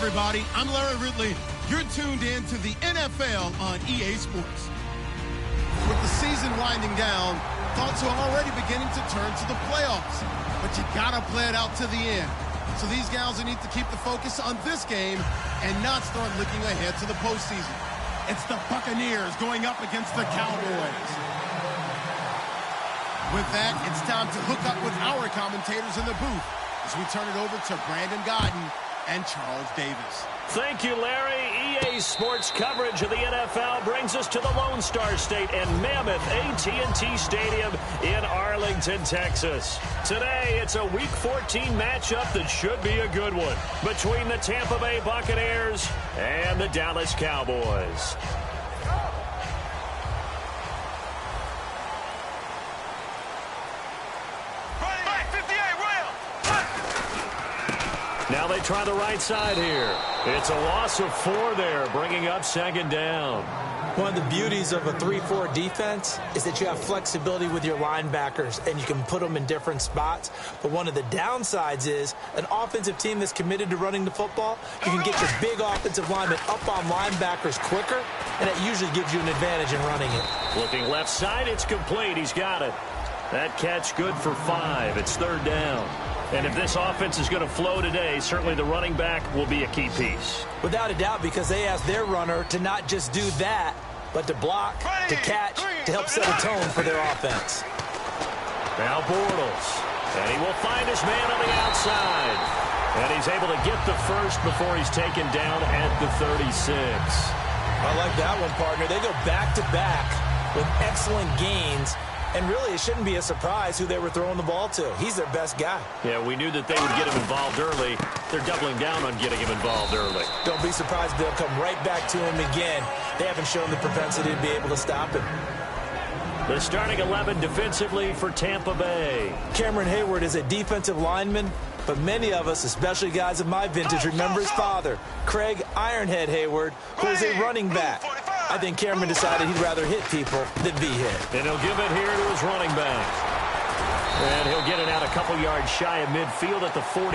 everybody. I'm Larry Ridley. You're tuned in to the NFL on EA Sports. With the season winding down, thoughts are already beginning to turn to the playoffs. But you gotta play it out to the end. So these guys will need to keep the focus on this game and not start looking ahead to the postseason. It's the Buccaneers going up against the Cowboys. With that, it's time to hook up with our commentators in the booth as we turn it over to Brandon Gaudin and Charles Davis. Thank you, Larry. EA Sports coverage of the NFL brings us to the Lone Star State and Mammoth AT&T Stadium in Arlington, Texas. Today, it's a Week 14 matchup that should be a good one between the Tampa Bay Buccaneers and the Dallas Cowboys. Now they try the right side here. It's a loss of 4 there, bringing up second down. One of the beauties of a 3-4 defense is that you have flexibility with your linebackers, and you can put them in different spots. But one of the downsides is an offensive team that's committed to running the football, you can get your big offensive linemen up on linebackers quicker, and it usually gives you an advantage in running it. Looking left side, it's complete. He's got it. That catch good for 5. It's third down. And if this offense is going to flow today, certainly the running back will be a key piece. Without a doubt, because they ask their runner to not just do that, but to block, to catch, to help set a tone for their offense. Now Bortles. And he will find his man on the outside. And he's able to get the first before he's taken down at the 36. I like that one, partner. They go back-to-back with excellent gains. And really, it shouldn't be a surprise who they were throwing the ball to. He's their best guy. Yeah, we knew that they would get him involved early. They're doubling down on getting him involved early. Don't be surprised they'll come right back to him again. They haven't shown the propensity to be able to stop him. The starting 11 defensively for Tampa Bay. Cameron Hayward is a defensive lineman, but many of us, especially guys of my vintage, remember his father, Craig Ironhead Hayward, who is a running back. I think Cameron decided he'd rather hit people than be hit. And he'll give it here to his running back. And he'll get it out a couple yards shy of midfield at the 48.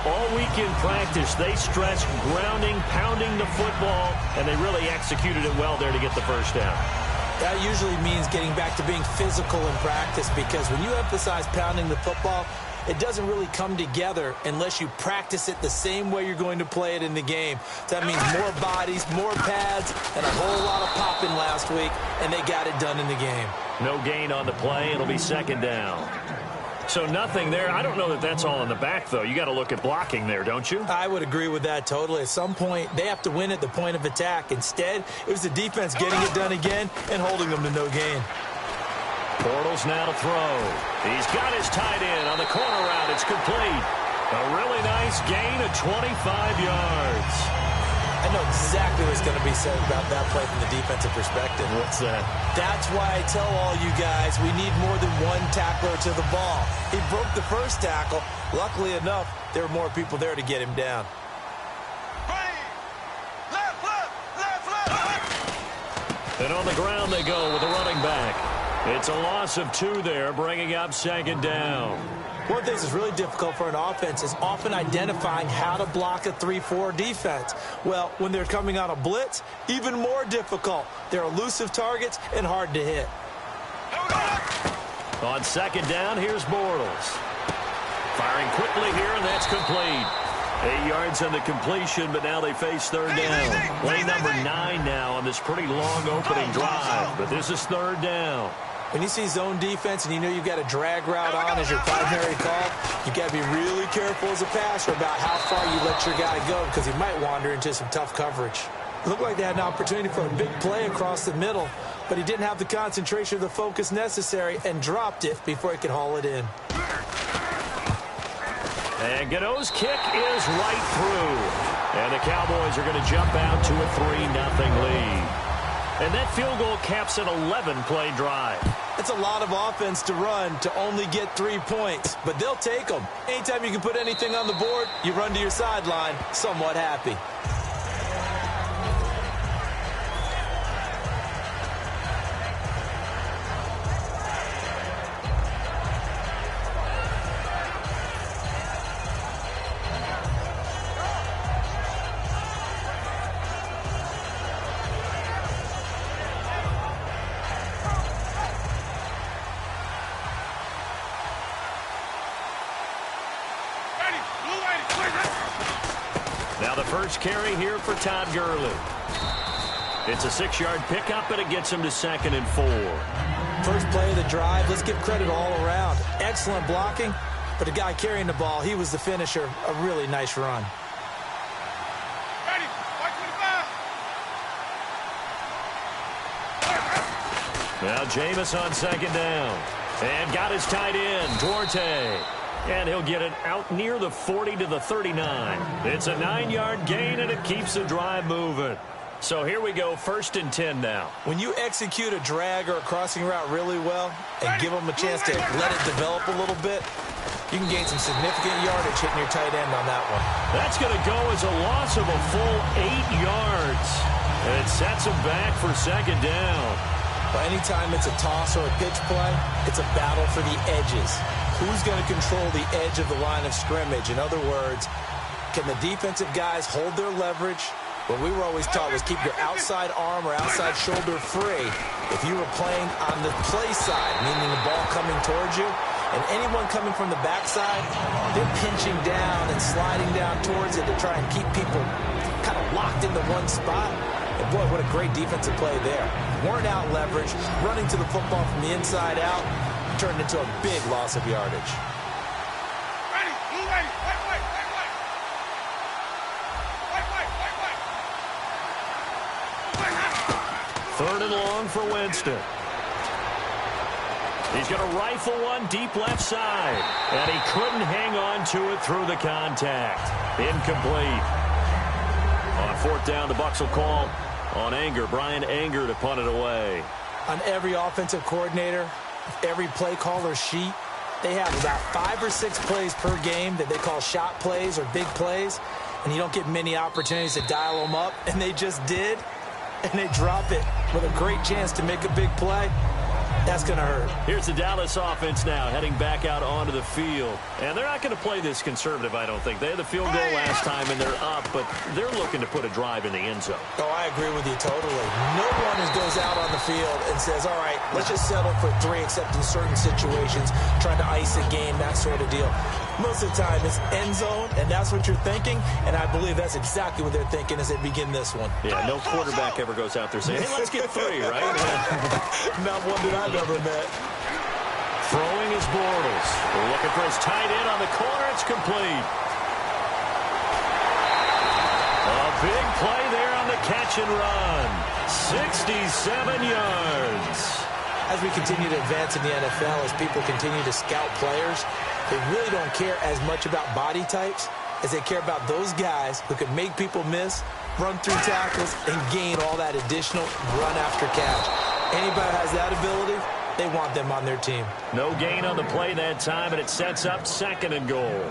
All week in practice, they stressed grounding, pounding the football, and they really executed it well there to get the first down. That usually means getting back to being physical in practice, because when you emphasize pounding the football, it doesn't really come together unless you practice it the same way you're going to play it in the game. That means more bodies, more pads, and a whole lot of popping last week, and they got it done in the game. No gain on the play. It'll be second down. So nothing there. I don't know that that's all in the back, though. You got to look at blocking there, don't you? I would agree with that totally. At some point, they have to win at the point of attack. Instead, it was the defense getting it done again and holding them to no gain. Bortles now to throw. He's got his tight end on the corner route. It's complete. A really nice gain of 25 yards. I know exactly what's going to be said about that play from the defensive perspective. What's that? That's why I tell all you guys we need more than one tackler to the ball. He broke the first tackle. Luckily enough, there were more people there to get him down. And on the ground they go with the running back. It's a loss of 2 there, bringing up second down. One thing that's really difficult for an offense is often identifying how to block a 3-4 defense. Well, when they're coming on a blitz, even more difficult. They're elusive targets and hard to hit. On second down, here's Bortles. Firing quickly here, and that's complete. 8 yards on the completion, but now they face third down. Play number 9 now on this pretty long opening drive, but this is third down. When you see zone defense and you know you've got a drag route on as your primary call, you've got to be really careful as a passer about how far you let your guy go, because he might wander into some tough coverage. It looked like they had an opportunity for a big play across the middle, but he didn't have the concentration or the focus necessary and dropped it before he could haul it in. And Godot's kick is right through. And the Cowboys are going to jump out to a 3-0 lead. And that field goal caps an 11-play drive. That's a lot of offense to run to only get 3 points, but they'll take them. Anytime you can put anything on the board, you run to your sideline somewhat happy. Now the first carry here for Todd Gurley. It's a 6-yard pickup, and it gets him to 2nd and 4. First play of the drive, let's give credit all around. Excellent blocking, but the guy carrying the ball, he was the finisher. A really nice run. Ready, 125. Now Jameis on 2nd down. And got his tight end, Duarte. And he'll get it out near the 40 to the 39. It's a 9-yard gain, and it keeps the drive moving. So here we go, 1st and 10 now. When you execute a drag or a crossing route really well and give them a chance to let it develop a little bit, you can gain some significant yardage hitting your tight end on that one. That's going to go as a loss of a full 8 yards. And it sets him back for 2nd down. But anytime it's a toss or a pitch play, it's a battle for the edges. Who's going to control the edge of the line of scrimmage? In other words, can the defensive guys hold their leverage? What we were always taught was keep your outside arm or outside shoulder free if you were playing on the play side, meaning the ball coming towards you. And anyone coming from the backside, they're pinching down and sliding down towards it to try and keep people kind of locked into one spot. And boy, what a great defensive play there. Weren't out leverage, running to the football from the inside out, turned into a big loss of yardage. Ready, ready, wait. 3rd and long for Winston. He's going to rifle one deep left side. And he couldn't hang on to it through the contact. Incomplete. On 4th down, the Bucs will call on Anger. Brian Anger to punt it away. On every offensive coordinator, every play caller sheet, they have about 5 or 6 plays per game that they call shot plays or big plays. And you don't get many opportunities to dial them up. And they just did. And they drop it with a great chance to make a big play. That's going to hurt. Here's the Dallas offense now heading back out onto the field. And they're not going to play this conservative, I don't think. They had the field goal last time, and they're up, but they're looking to put a drive in the end zone. Oh, I agree with you totally. No one goes out on the field and says, all right, let's just settle for 3, except in certain situations, trying to ice a game, that sort of deal. Most of the time, it's end zone, and that's what you're thinking, and I believe that's exactly what they're thinking as they begin this one. Yeah, no quarterback ever goes out there saying, hey, let's get 3, right? Not one that I've ever met. Throwing his Bortles. We're looking for his tight end on the corner. It's complete. A big play there on the catch and run. 67 yards. As we continue to advance in the NFL, as people continue to scout players, they really don't care as much about body types as they care about those guys who can make people miss, run through tackles, and gain all that additional run after catch. Anybody has that ability, they want them on their team. No gain on the play that time, and it sets up 2nd and goal.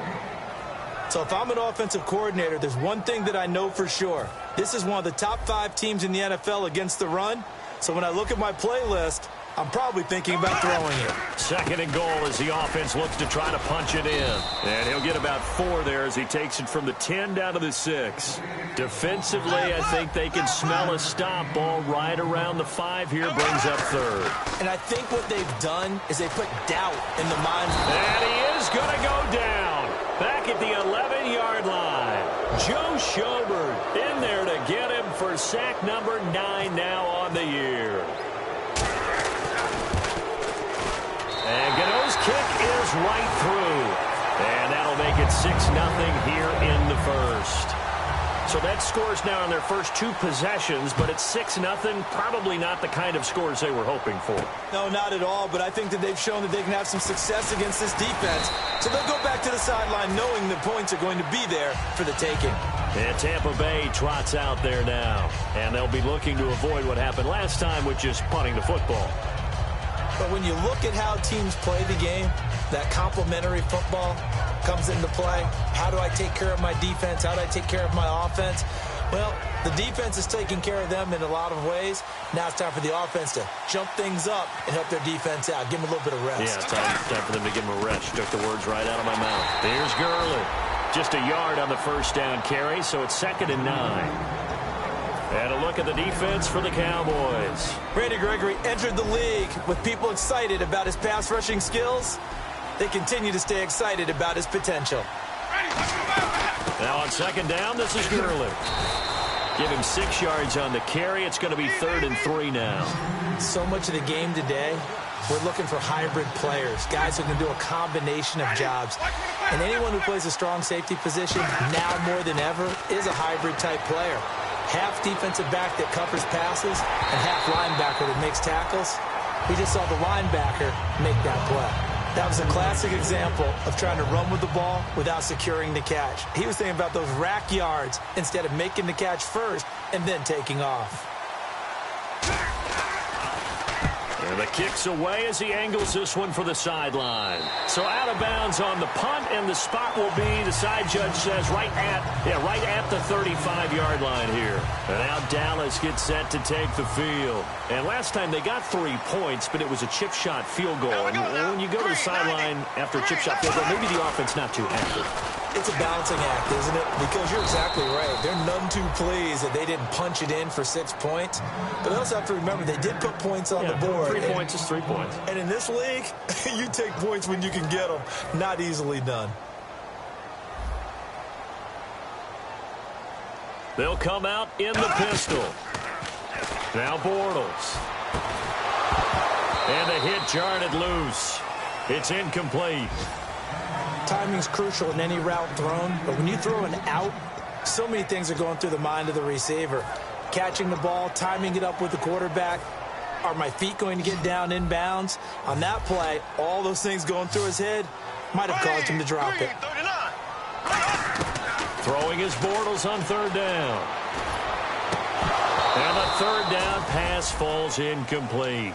So if I'm an offensive coordinator, there's one thing that I know for sure. This is one of the top 5 teams in the NFL against the run. So when I look at my playlist, I'm probably thinking about throwing it. 2nd and goal as the offense looks to try to punch it in. And he'll get about 4 there as he takes it from the 10 down to the 6. Defensively, I think they can smell a stop. Ball right around the 5 here, brings up 3rd. And I think what they've done is they put doubt in the minds. And he is going to go down. Back at the 11-yard line. Joe Schobert in there to get him for sack number 9 now on the year. And Gano's kick is right through. And that'll make it 6-0 here in the first. So that scores now on their first 2 possessions, but it's 6-0. Probably not the kind of scores they were hoping for. No, not at all, but I think that they've shown that they can have some success against this defense. So they'll go back to the sideline knowing the points are going to be there for the taking. And Tampa Bay trots out there now. And they'll be looking to avoid what happened last time with just punting the football. But when you look at how teams play the game, that complementary football comes into play. How do I take care of my defense? How do I take care of my offense? Well, the defense is taking care of them in a lot of ways. Now it's time for the offense to jump things up and help their defense out. Give them a little bit of rest. Yeah, time for them to give them a rest. Took the words right out of my mouth. Here's Gurley. Just a yard on the first down carry, so it's 2nd and 9. And a look at the defense for the Cowboys. Randy Gregory entered the league with people excited about his pass rushing skills. They continue to stay excited about his potential. Ready, let's go back. Now on second down, this is Gurley. Give him 6 yards on the carry. It's going to be 3rd and 3 now. So much of the game today, we're looking for hybrid players, guys who can do a combination of jobs. And anyone who plays a strong safety position, now more than ever, is a hybrid-type player. Half defensive back that covers passes and half linebacker that makes tackles. We just saw the linebacker make that play. That was a classic example of trying to run with the ball without securing the catch. He was thinking about those rack yards instead of making the catch first and then taking off. And the kick's away as he angles this one for the sideline. So out of bounds on the punt, and the spot will be, the side judge says, right at the 35-yard line here. And now Dallas gets set to take the field. And last time they got 3 points, but it was a chip shot field goal. And when you go to the sideline after a chip shot field goal, maybe the offense not too active. It's a balancing act, isn't it? Because you're exactly right. They're none too pleased that they didn't punch it in for 6 points. But they also have to remember they did put points on the board. 3 points is 3 points. And in this league, you take points when you can get them. Not easily done. They'll come out in the pistol. Now Bortles. And the hit jarred it loose. It's incomplete. Timing's crucial in any route thrown, but when you throw an out, so many things are going through the mind of the receiver. Catching the ball, timing it up with the quarterback. Are my feet going to get down inbounds? On that play, all those things going through his head might have caused him to drop it. Throwing his Bortles on 3rd down. And the 3rd down pass falls incomplete.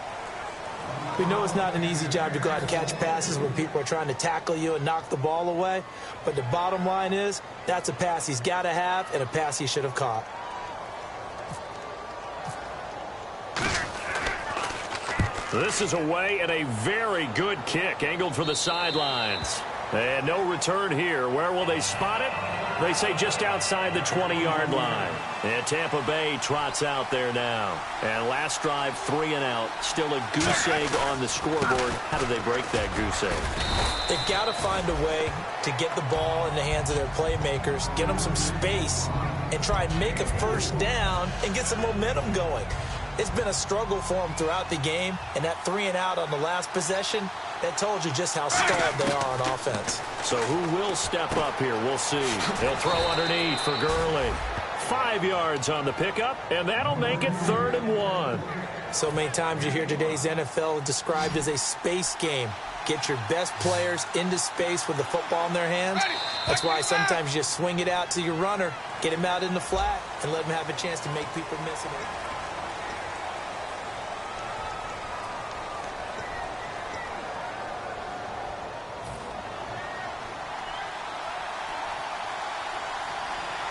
We know it's not an easy job to go out and catch passes when people are trying to tackle you and knock the ball away. But the bottom line is, that's a pass he's got to have and a pass he should have caught. This is away and a very good kick, angled for the sidelines. And no return here. Where will they spot it? They say just outside the 20-yard line. And Tampa Bay trots out there now. And last drive, 3 and out. Still a goose egg on the scoreboard. How do they break that goose egg? They've got to find a way to get the ball in the hands of their playmakers, get them some space, and try and make a first down and get some momentum going. It's been a struggle for them throughout the game, and that 3 and out on the last possession, that told you just how stalled they are on offense. So who will step up here? We'll see. He'll throw underneath for Gurley. 5 yards on the pickup, and that'll make it 3rd and 1. So many times you hear today's NFL described as a space game. Get your best players into space with the football in their hands. That's why sometimes you swing it out to your runner, get him out in the flat, and let him have a chance to make people miss it.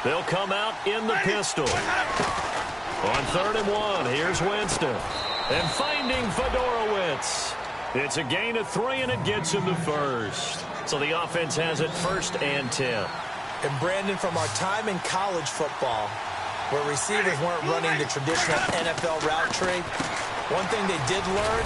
They'll come out in the pistol. On 3rd and 1, here's Winston. And finding Fedorowicz. It's a gain of 3, and it gets him the first. So the offense has it 1st and 10. And Brandon, from our time in college football, where receivers weren't running the traditional NFL route tree, one thing they did learn,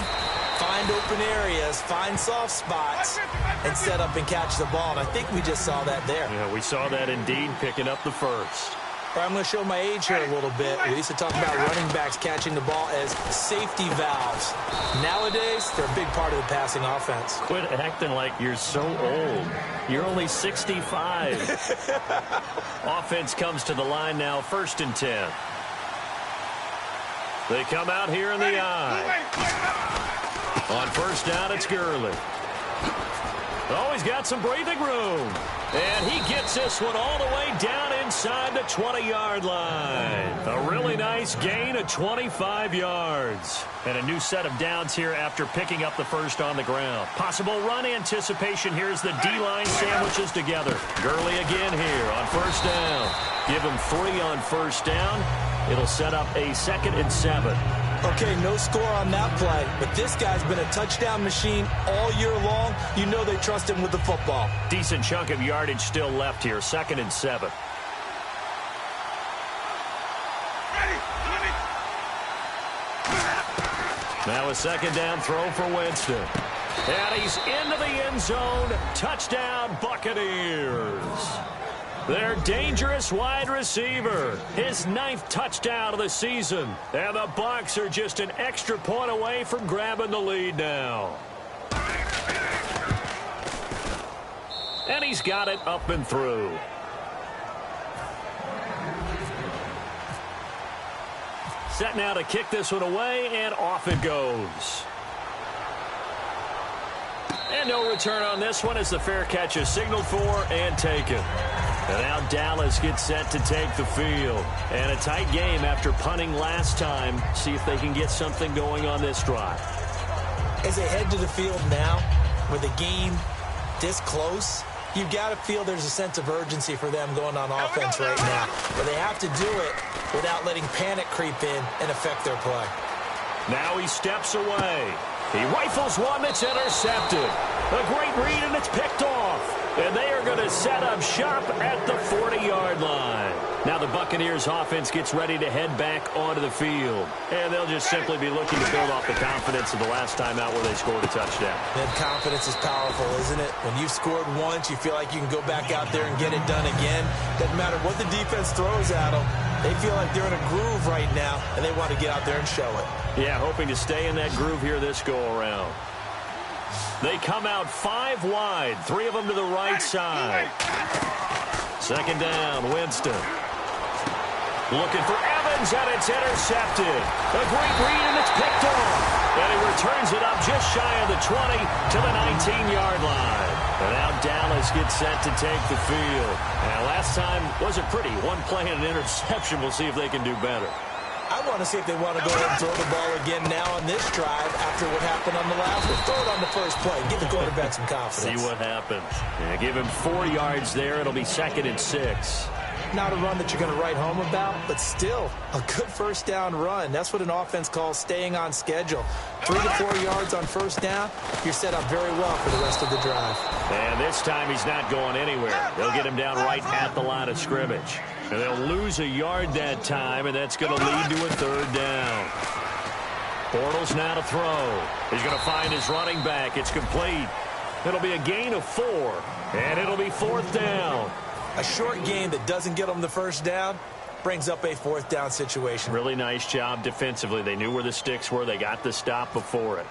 find open areas, find soft spots, and set up and catch the ball. And I think we just saw that there. Yeah, we saw that indeed, picking up the first. I'm going to show my age here a little bit. We used to talk about running backs catching the ball as safety valves. Nowadays, they're a big part of the passing offense. Quit acting like you're so old. You're only 65. Offense comes to the line now, 1st and 10. They come out here in the eye. On 1st down, it's Gurley. Oh, he's got some breathing room. And he gets this one all the way down inside the 20-yard line. A really nice gain of 25 yards. And a new set of downs here after picking up the first on the ground. Possible run anticipation here as the D-line sandwiches together. Gurley again here on 1st down. Give him 3 on 1st down. It'll set up a 2nd and 7. Okay, no score on that play, but this guy's been a touchdown machine all year long. You know they trust him with the football. Decent chunk of yardage still left here, 2nd and 7. Now a 2nd down throw for Winston. And he's into the end zone. Touchdown, Buccaneers. Their dangerous wide receiver. His 9th touchdown of the season. And the Bucs are just an extra point away from grabbing the lead now. And he's got it up and through. Set now to kick this one away, and off it goes. And no return on this one as the fair catch is signaled for and taken. And now Dallas gets set to take the field. And a tight game after punting last time. See if they can get something going on this drive. As they head to the field now, with the game this close, you've got to feel there's a sense of urgency for them going on offense right now. But they have to do it without letting panic creep in and affect their play. Now he steps away. He rifles one that's intercepted. A great read, and it's picked off. And they are going to set up shop at the 40-yard line. Now the Buccaneers offense gets ready to head back onto the field. And they'll just simply be looking to build off the confidence of the last time out where they scored a touchdown. That confidence is powerful, isn't it? When you've scored once, you feel like you can go back out there and get it done again. Doesn't matter what the defense throws at them. They feel like they're in a groove right now, and they want to get out there and show it. Yeah, hoping to stay in that groove here this go-around. They come out 5 wide, 3 of them to the right side. Second down, Winston. Looking for Evans, and it's intercepted. A great read, and it's picked off. And he returns it up just shy of the 20 to the 19-yard line. And now Dallas gets set to take the field. And last time wasn't pretty. 1 play and an interception. We'll see if they can do better. I want to see if they want to go ahead and throw the ball again now on this drive after what happened on the last one. Throw it on the first play. Give the quarterback some confidence. See what happens. Yeah, give him 4 yards there. It'll be 2nd and 6. Not a run that you're going to write home about, but still a good first down run. That's what an offense calls staying on schedule. 3 to 4 yards on first down, you're set up very well for the rest of the drive. And this time he's not going anywhere. They'll get him down right at the line of scrimmage. And they'll lose a yard that time, and that's going to lead to a 3rd down. Bortles now to throw. He's going to find his running back. It's complete. It'll be a gain of 4, and it'll be 4th down. A short game that doesn't get them the first down brings up a 4th down situation. Really nice job defensively. They knew where the sticks were. They got the stop before it.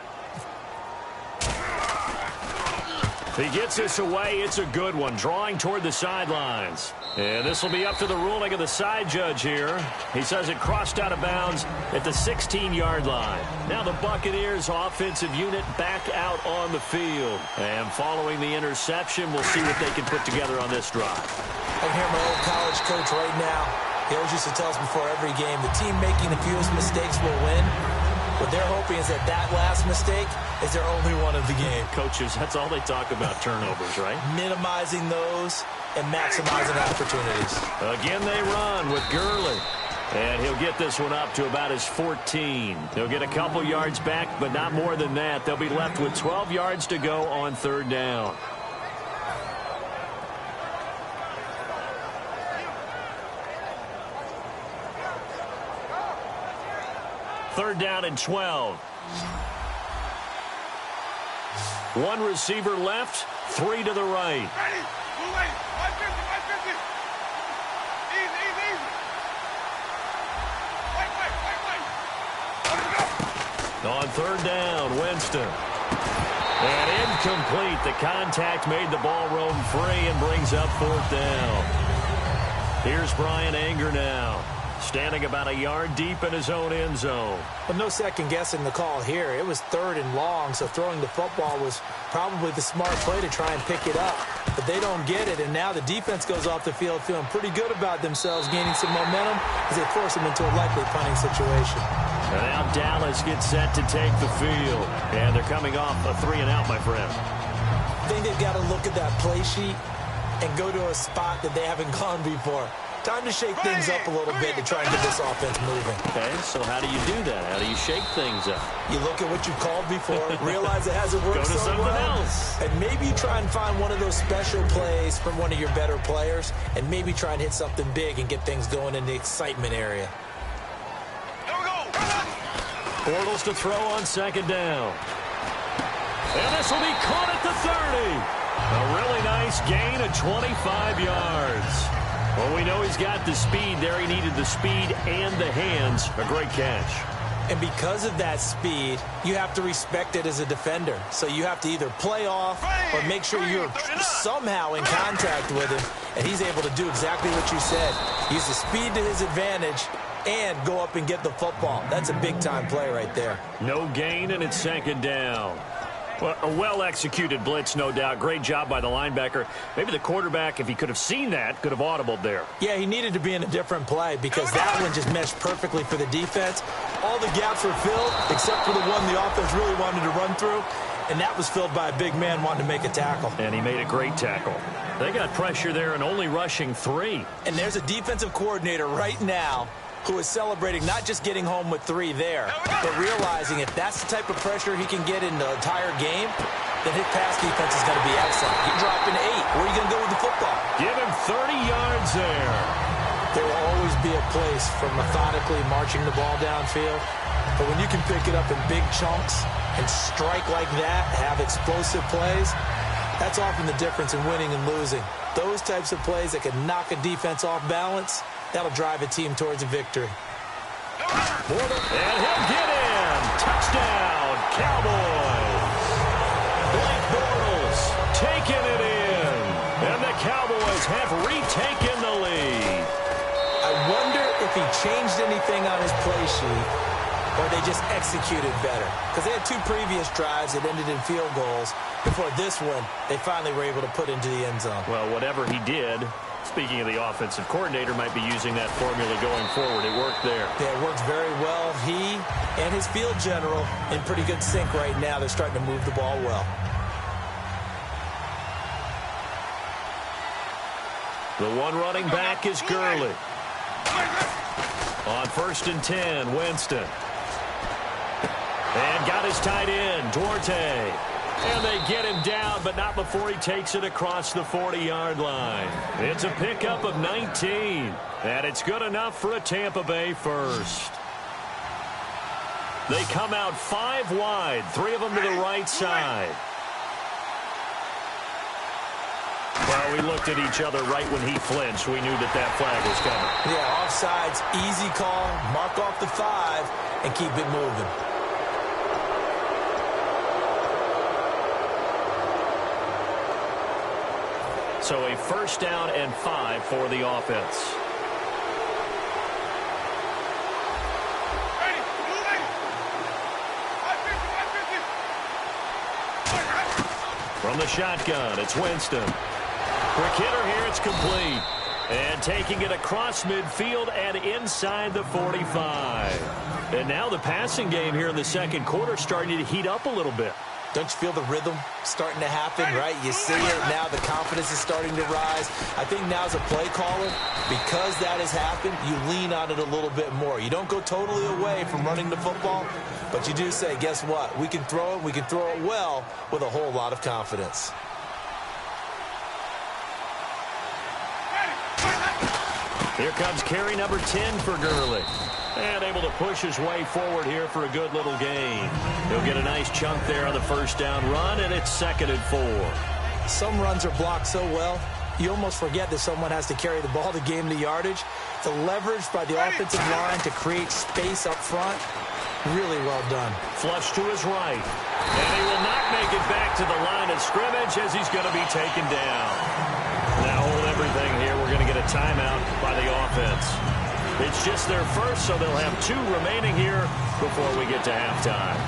He gets this away. It's a good one. Drawing toward the sidelines. And this will be up to the ruling of the side judge here. He says it crossed out of bounds at the 16-yard line. Now the Buccaneers offensive unit back out on the field. And following the interception, we'll see what they can put together on this drive. I can hear my old college coach right now. He always used to tell us before every game, the team making the fewest mistakes will win. What they're hoping is that that last mistake is their only one of the game. Coaches, that's all they talk about, turnovers, right? Minimizing those and maximizing opportunities. Again, they run with Gurley. And he'll get this one up to about his 14. He'll get a couple yards back, but not more than that. They'll be left with 12 yards to go on 3rd down. Third down and 12. 1 receiver left, 3 to the right. Ready. Move late. 150, 150. Easy, easy, easy. Wait. Let's go. On 3rd down, Winston. And incomplete. The contact made the ball roam free and brings up 4th down. Here's Brian Anger now. Standing about a yard deep in his own end zone. But no second guessing the call here. It was 3rd and long, so throwing the football was probably the smart play to try and pick it up. But they don't get it, and now the defense goes off the field feeling pretty good about themselves, gaining some momentum as they force them into a likely punting situation. And now Dallas gets set to take the field. And they're coming off a 3-and-out, my friend. I think they've got to look at that play sheet and go to a spot that they haven't gone before. Time to shake things up a little bit to try and get this offense moving. Okay, so how do you do that? How do you shake things up? You look at what you've called before, realize it hasn't worked Go to so something well, else. and maybe try and find one of those special plays from one of your better players, and maybe try and hit something big and get things going in the excitement area. Here we go. Bortles to throw on 2nd down. And this will be caught at the 30. A really nice gain of 25 yards. Well, we know he's got the speed there. He needed the speed and the hands. A great catch. And because of that speed, you have to respect it as a defender. So you have to either play off or make sure you're somehow in contact with him. And he's able to do exactly what you said. Use the speed to his advantage and go up and get the football. That's a big-time play right there. No gain, and it's second down. Well, a well-executed blitz, no doubt. Great job by the linebacker. Maybe the quarterback, if he could have seen that, could have audibled there. Yeah, he needed to be in a different play because that one just meshed perfectly for the defense. All the gaps were filled except for the one the offense really wanted to run through, and that was filled by a big man wanting to make a tackle. And he made a great tackle. They got pressure there and only rushing 3. And there's a defensive coordinator right now who is celebrating not just getting home with 3 there, but realizing if that's the type of pressure he can get in the entire game, then his pass defense is going to be excellent. You're dropping 8. Where are you going to go with the football? Give him 30 yards there. There will always be a place for methodically marching the ball downfield, but when you can pick it up in big chunks and strike like that, have explosive plays, that's often the difference in winning and losing. Those types of plays that can knock a defense off balance, that'll drive a team towards a victory. And he'll get in. Touchdown, Cowboys. Blake Bortles taking it in. And the Cowboys have retaken the lead. I wonder if he changed anything on his play sheet or they just executed better. Because they had 2 previous drives that ended in field goals. Before this one, they finally were able to put into the end zone. Well, whatever he did, speaking of the offensive coordinator, might be using that formula going forward. It worked there. Yeah, it works very well. He and his field general in pretty good sync right now. They're starting to move the ball well. The one running back is Gurley. On 1st and 10, Winston. And got his tight end, Duarte. And they get him down, but not before he takes it across the 40-yard line. It's a pickup of 19, and it's good enough for a Tampa Bay first. They come out 5 wide, 3 of them to the right side. Well, we looked at each other right when he flinched. We knew that that flag was coming. Yeah, offsides, easy call, mark off the 5, and keep it moving. So a 1st down and 5 for the offense. Ready, moving. 550. From the shotgun, it's Winston. Quick hitter here, it's complete. And taking it across midfield and inside the 45. And now the passing game here in the second quarter starting to heat up a little bit. Don't you feel the rhythm starting to happen, right? You see it now. The confidence is starting to rise. I think now as a play caller, because that has happened, you lean on it a little bit more. You don't go totally away from running the football, but you do say, guess what? We can throw it. We can throw it well with a whole lot of confidence. Here comes carry number 10 for Gurley. And able to push his way forward here for a good little gain. He'll get a nice chunk there on the 1st down run, and it's 2nd and 4. Some runs are blocked so well, you almost forget that someone has to carry the ball to gain the yardage. The leverage by the offensive line to create space up front, really well done. Flush to his right. And he will not make it back to the line of scrimmage as he's going to be taken down. Now hold everything here. We're going to get a timeout by the offense. It's just their first, so they'll have 2 remaining here before we get to halftime.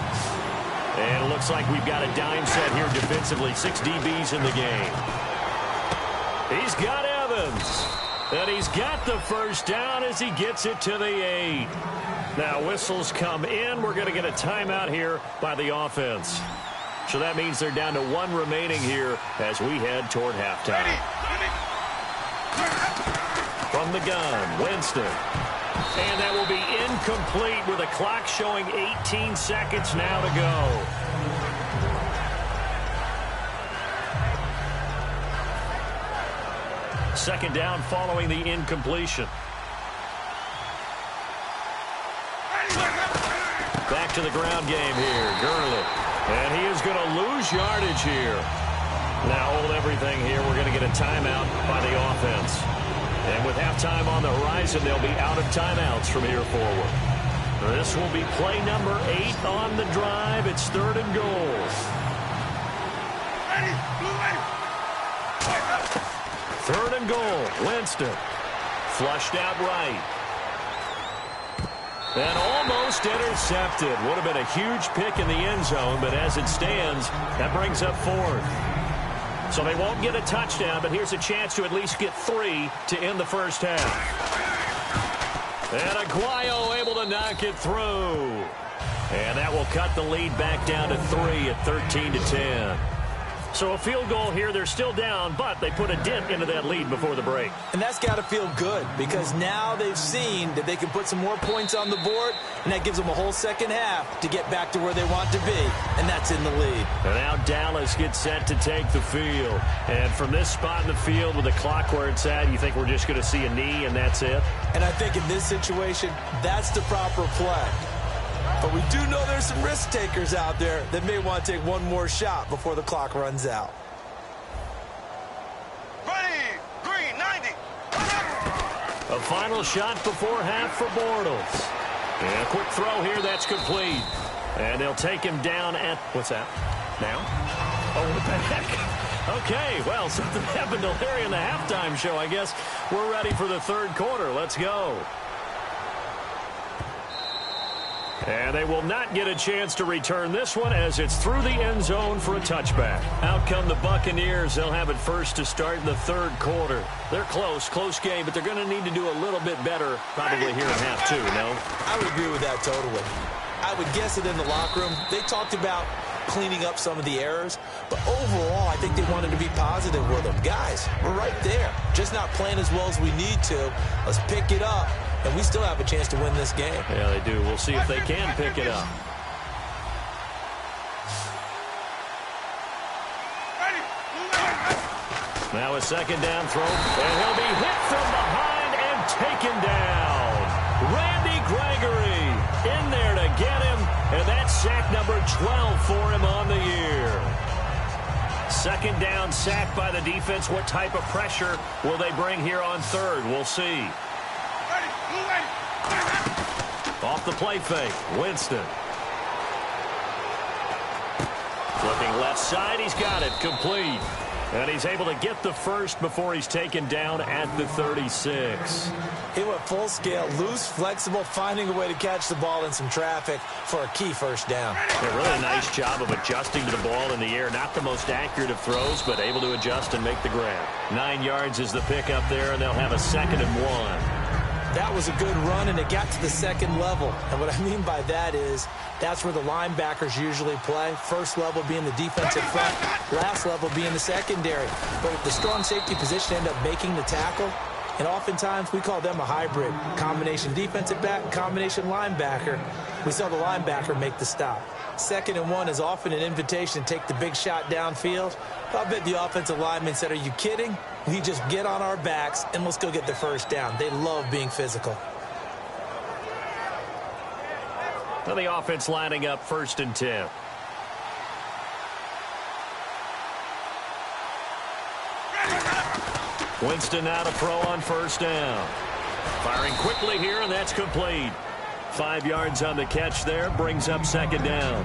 And it looks like we've got a dime set here defensively. 6 DBs in the game. He's got Evans. And he's got the 1st down as he gets it to the 8. Now whistles come in. We're going to get a timeout here by the offense. So that means they're down to 1 remaining here as we head toward halftime. From the gun, Winston. And that will be incomplete with a clock showing 18 seconds now to go. Second down following the incompletion. Back to the ground game here, Gurley. And he is going to lose yardage here. Now hold everything here. We're going to get a timeout by the offense. And with halftime on the horizon, they'll be out of timeouts from here forward. This will be play number 8 on the drive. It's 3rd and goal. Ready, blue ready. 3rd and goal. Winston. Flushed out right. And almost intercepted. Would have been a huge pick in the end zone, but as it stands, that brings up 4th. So they won't get a touchdown, but here's a chance to at least get 3 to end the first half. And Aguayo able to knock it through. And that will cut the lead back down to 3 at 13-10. So a field goal here. They're still down, but they put a dent into that lead before the break. And that's got to feel good because now they've seen that they can put some more points on the board, and that gives them a whole second half to get back to where they want to be, and that's in the lead. And now Dallas gets set to take the field. And from this spot in the field with the clock where it's at, you think we're just going to see a knee and that's it? And I think in this situation, that's the proper play. But we do know there's some risk takers out there that may want to take one more shot before the clock runs out. Ready, green, 90. A final shot before half for Bortles. And a quick throw here, that's complete. And they'll take him down at, what's that? Now? Oh, what the heck? Okay, well, something happened to Larry in the halftime show. I guess we're ready for the 3rd quarter. Let's go. And they will not get a chance to return this one as it's through the end zone for a touchback. Out come the Buccaneers. They'll have it first to start in the 3rd quarter. They're close game, but they're going to need to do a little bit better probably here in half 2, no? I would agree with that totally. I would guess that in the locker room, they talked about cleaning up some of the errors, but overall, I think they wanted to be positive with them. Guys, we're right there. Just not playing as well as we need to. Let's pick it up. And we still have a chance to win this game. Yeah, they do. We'll see if they can pick it up. Now a 2nd down throw. And he'll be hit from behind and taken down. Randy Gregory in there to get him. And that's sack number 12 for him on the year. 2nd down sack by the defense. What type of pressure will they bring here on 3rd? We'll see. Off the play fake, Winston. Flipping left side, he's got it, complete. And he's able to get the first before he's taken down at the 36. He went full scale, loose, flexible, finding a way to catch the ball in some traffic for a key first down. A really nice job of adjusting to the ball in the air. Not the most accurate of throws, but able to adjust and make the grab. 9 yards is the pickup there, and they'll have a 2nd and 1. That was a good run, and it got to the 2nd level. And what I mean by that is that's where the linebackers usually play. First level being the defensive front, last level being the secondary. But if the strong safety position end up making the tackle, and oftentimes we call them a hybrid. Combination defensive back, combination linebacker. We saw the linebacker make the stop. 2nd and 1 is often an invitation to take the big shot downfield. I bet the offensive lineman said, are you kidding? We just get on our backs and let's go get the first down. They love being physical. Well, the offense lining up 1st and 10. Winston now to throw on 1st down. Firing quickly here, and that's complete. 5 yards on the catch there, brings up 2nd down.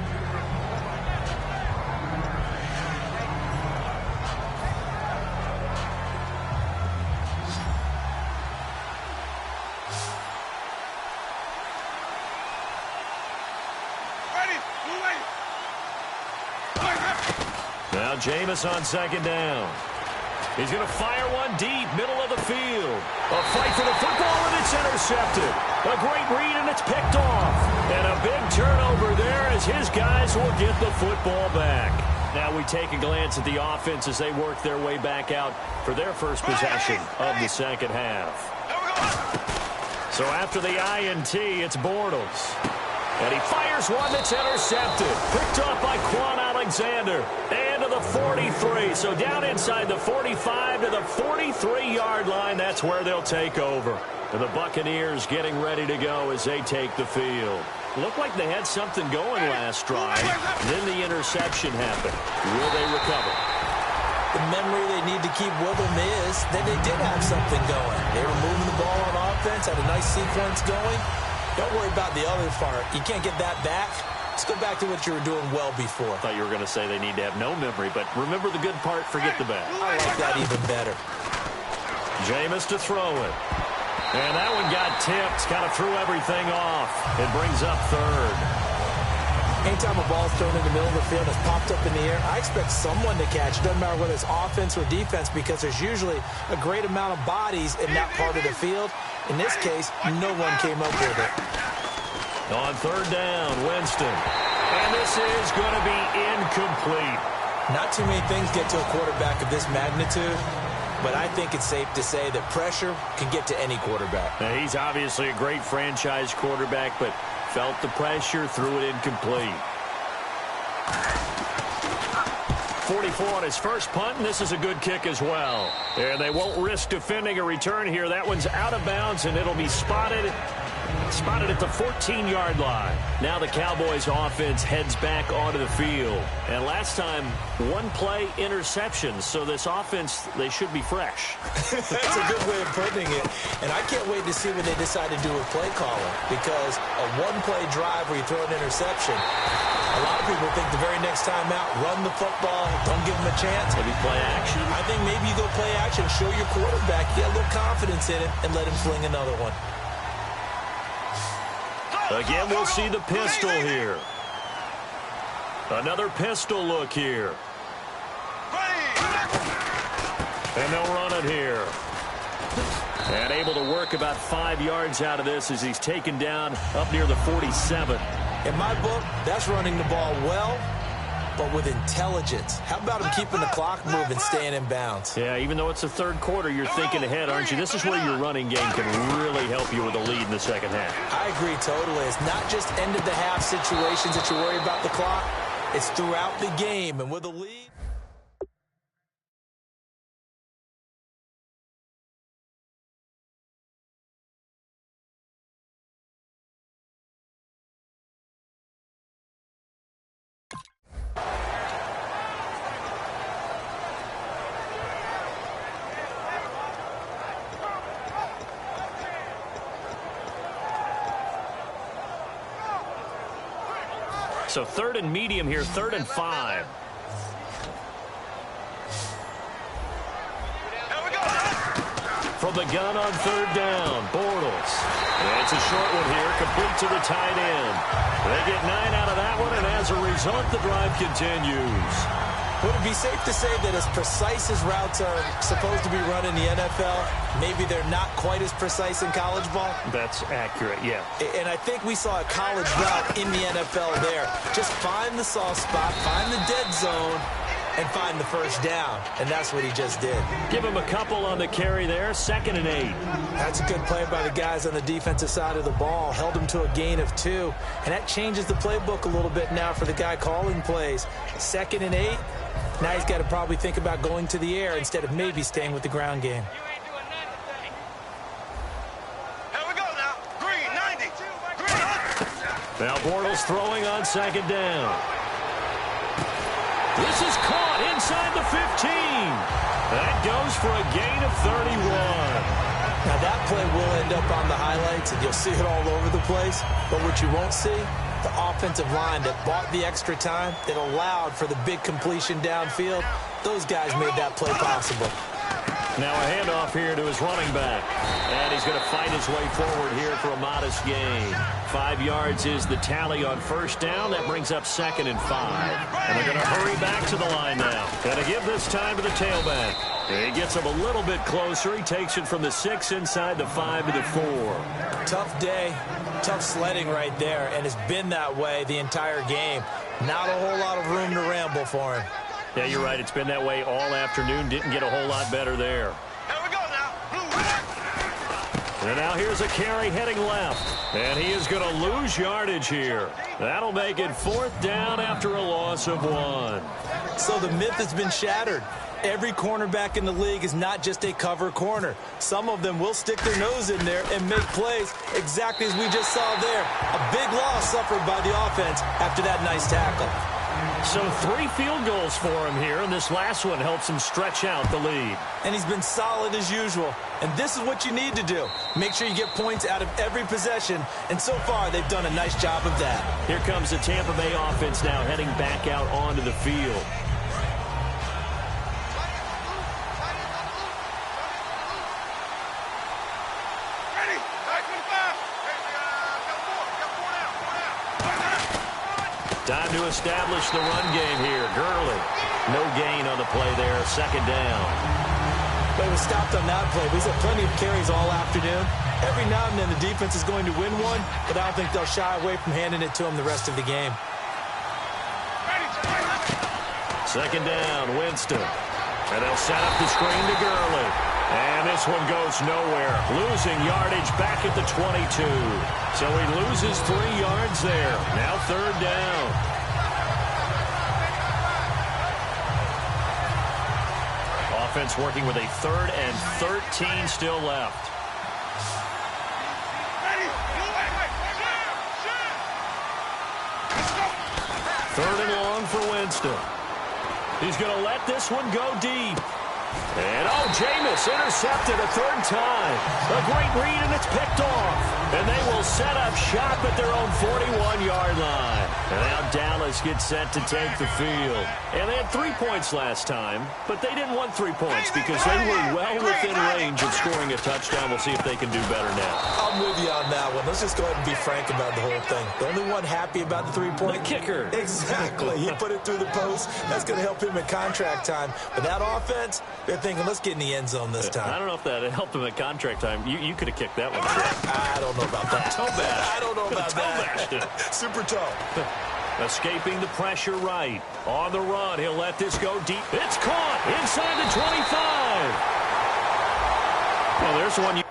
Now Jameis on 2nd down. He's going to fire one deep, middle of the field. A fight for the football, and it's intercepted. A great read, and it's picked off. And a big turnover there as his guys will get the football back. Now we take a glance at the offense as they work their way back out for their first possession of the 2nd half. So after the INT, it's Bortles. And he fires one that's intercepted. Picked off by Quan Alexander. And to the 43. So down inside the 45 to the 43-yard line. That's where they'll take over. And the Buccaneers getting ready to go as they take the field. Looked like they had something going last drive. Then the interception happened. Will they recover? the memory they need to keep with them is that they did have something going. They were moving the ball on offense, had a nice sequence going. Don't worry about the other part. You can't get that back. Let's go back to what you were doing well before. I thought you were going to say they need to have no memory, but remember the good part, forget the bad. I like that even better. Jameis to throw it. And that one got tipped, kind of threw everything off. It brings up third. Anytime a ball's thrown in the middle of the field, it's popped up in the air, I expect someone to catch. It doesn't matter whether it's offense or defense because there's usually a great amount of bodies in that part of the field. In this case, no one came up with it. On third down, Winston. And this is going to be incomplete. Not too many things get to a quarterback of this magnitude, but I think it's safe to say that pressure can get to any quarterback. Now, he's obviously a great franchise quarterback, but felt the pressure, threw it incomplete. 44 on his first punt, and this is a good kick as well. And they won't risk defending a return here. That one's out of bounds, and it'll be spotted at the 14-yard line. Now the Cowboys offense heads back onto the field. And last time, one play interception. So this offense, they should be fresh. That's a good way of putting it. And I can't wait to see what they decide to do with play calling. Because a one-play drive where you throw an interception, a lot of people think the very next time out, run the football, don't give them a chance. Maybe play action. I think maybe you go play action, show your quarterback, get a little confidence in it, and let him fling another one. Again, we'll see the pistol here. Another pistol look here. And they'll run it here. And able to work about 5 yards out of this as he's taken down up near the 47. In my book, that's running the ball well, but with intelligence. How about him keeping the clock moving, staying in bounds? Yeah, even though it's the third quarter, you're thinking ahead, aren't you? This is where your running game can really help you with a lead in the second half. I agree totally. It's not just end-of-the-half situations that you worry about the clock. It's throughout the game, and with a lead. So third and medium here, 3rd and 5. From the gun on third down, Bortles. And it's a short one here, complete to the tight end. They get 9 out of that one, and as a result, the drive continues. Would it be safe to say that as precise as routes are supposed to be run in the NFL, maybe they're not quite as precise in college ball? That's accurate, yeah. And I think we saw a college route in the NFL there. Just find the soft spot, find the dead zone, and find the first down. And that's what he just did. Give him a couple on the carry there, 2nd and 8. That's a good play by the guys on the defensive side of the ball. Held him to a gain of 2. And that changes the playbook a little bit now for the guy calling plays. 2nd and 8. Now he's got to probably think about going to the air instead of maybe staying with the ground game. Here we go now. Green, 90. Green. Now Bortles throwing on 2nd down. This is caught inside the 15. That goes for a gain of 31. Now that play will end up on the highlights, and you'll see it all over the place. But what you won't see, the offensive line that bought the extra time, that allowed for the big completion downfield, those guys made that play possible. Now a handoff here to his running back. And he's going to fight his way forward here for a modest gain. 5 yards is the tally on first down. That brings up 2nd and 5. And they're going to hurry back to the line now. Going to give this time to the tailback. He gets him a little bit closer. He takes it from the 6 inside the 5 to the 4. Tough day, tough sledding right there, and it's been that way the entire game. Not a whole lot of room to ramble for him. Yeah, you're right. It's been that way all afternoon. Didn't get a whole lot better there. Here we go now. And now here's a carry heading left. And he is going to lose yardage here. That'll make it 4th down after a loss of 1. So the myth has been shattered. Every cornerback in the league is not just a cover corner. Some of them will stick their nose in there and make plays exactly as we just saw there. A big loss suffered by the offense after that nice tackle. So 3 field goals for him here, and this last one helps him stretch out the lead. And he's been solid as usual. And this is what you need to do. Make sure you get points out of every possession. And so far, they've done a nice job of that. Here comes the Tampa Bay offense now heading back out onto the field. Time to establish the run game here. Gurley. No gain on the play there. 2nd down. But he was stopped on that play. He's had plenty of carries all afternoon. Every now and then the defense is going to win one, but I don't think they'll shy away from handing it to him the rest of the game. 2nd down, Winston. And they'll set up the screen to Gurley. And this one goes nowhere. Losing yardage back at the 22. So he loses 3 yards there. Now 3rd down. Offense working with a 3rd and 13 still left. Third and long for Winston. He's going to let this one go deep. And, Jameis intercepted a 3rd time. A great read, and it's picked off. And they will set up shop at their own 41-yard line. And now Dallas gets set to take the field. And they had 3 points last time, but they didn't want 3 points because they were well within range of scoring a touchdown. We'll see if they can do better now. I'm with you on that one. Let's just go ahead and be frank about the whole thing. The only one happy about the 3-point. The kicker. Exactly. He put it through the post. That's going to help him at contract time. But that offense, they're thinking, let's get in the end zone this time. I don't know if that helped him at contract time. You could have kicked that one. I don't know about that. Toe bash. I don't know about that. Super toe. Escaping the pressure right. On the run, he'll let this go deep. It's caught inside the 25. Well, there's one.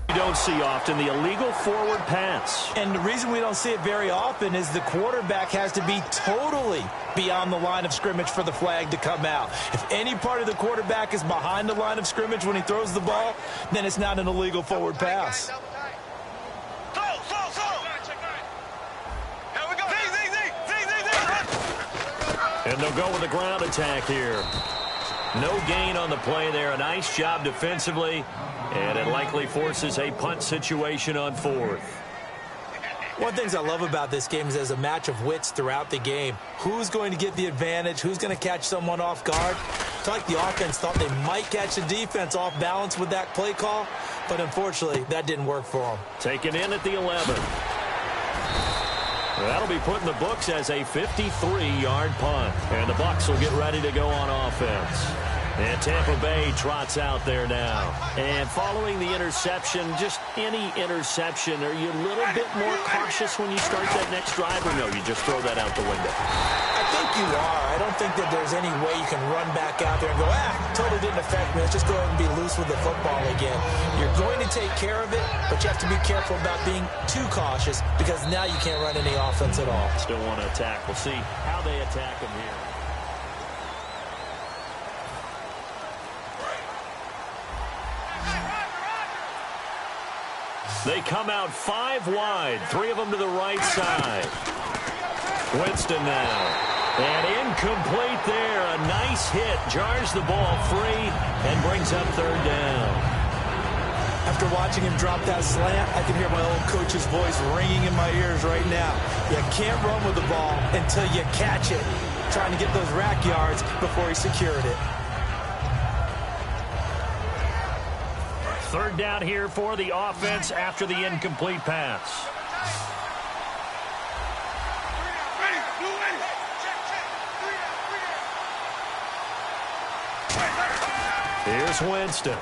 You don't see often, the illegal forward pass. And the reason we don't see it very often is the quarterback has to be totally beyond the line of scrimmage for the flag to come out. If any part of the quarterback is behind the line of scrimmage when he throws the ball, then it's not an illegal forward pass. And they'll go with the ground attack here. No gain on the play there. A nice job defensively. And it likely forces a punt situation on 4th. One of the things I love about this game is there's a match of wits throughout the game. Who's going to get the advantage? Who's going to catch someone off guard? It's like the offense thought they might catch the defense off balance with that play call, but unfortunately, that didn't work for them. Taken in at the 11. That'll be put in the books as a 53-yard punt. And the Bucs will get ready to go on offense. And Tampa Bay trots out there now. And following the interception, just any interception, are you a little bit more cautious when you start that next drive, or no, you just throw that out the window? I think you are. I don't think that there's any way you can run back out there and go, totally didn't affect me. Let's just go ahead and be loose with the football again. You're going to take care of it, but you have to be careful about being too cautious because now you can't run any offense at all. Still want to attack. We'll see how they attack him here. They come out 5 wide, 3 of them to the right side. Winston now. And incomplete there. A nice hit. Jars the ball free and brings up 3rd down. After watching him drop that slant, I can hear my old coach's voice ringing in my ears right now. You can't run with the ball until you catch it. Trying to get those rack yards before he secured it. 3rd down here for the offense after the incomplete pass. Here's Winston.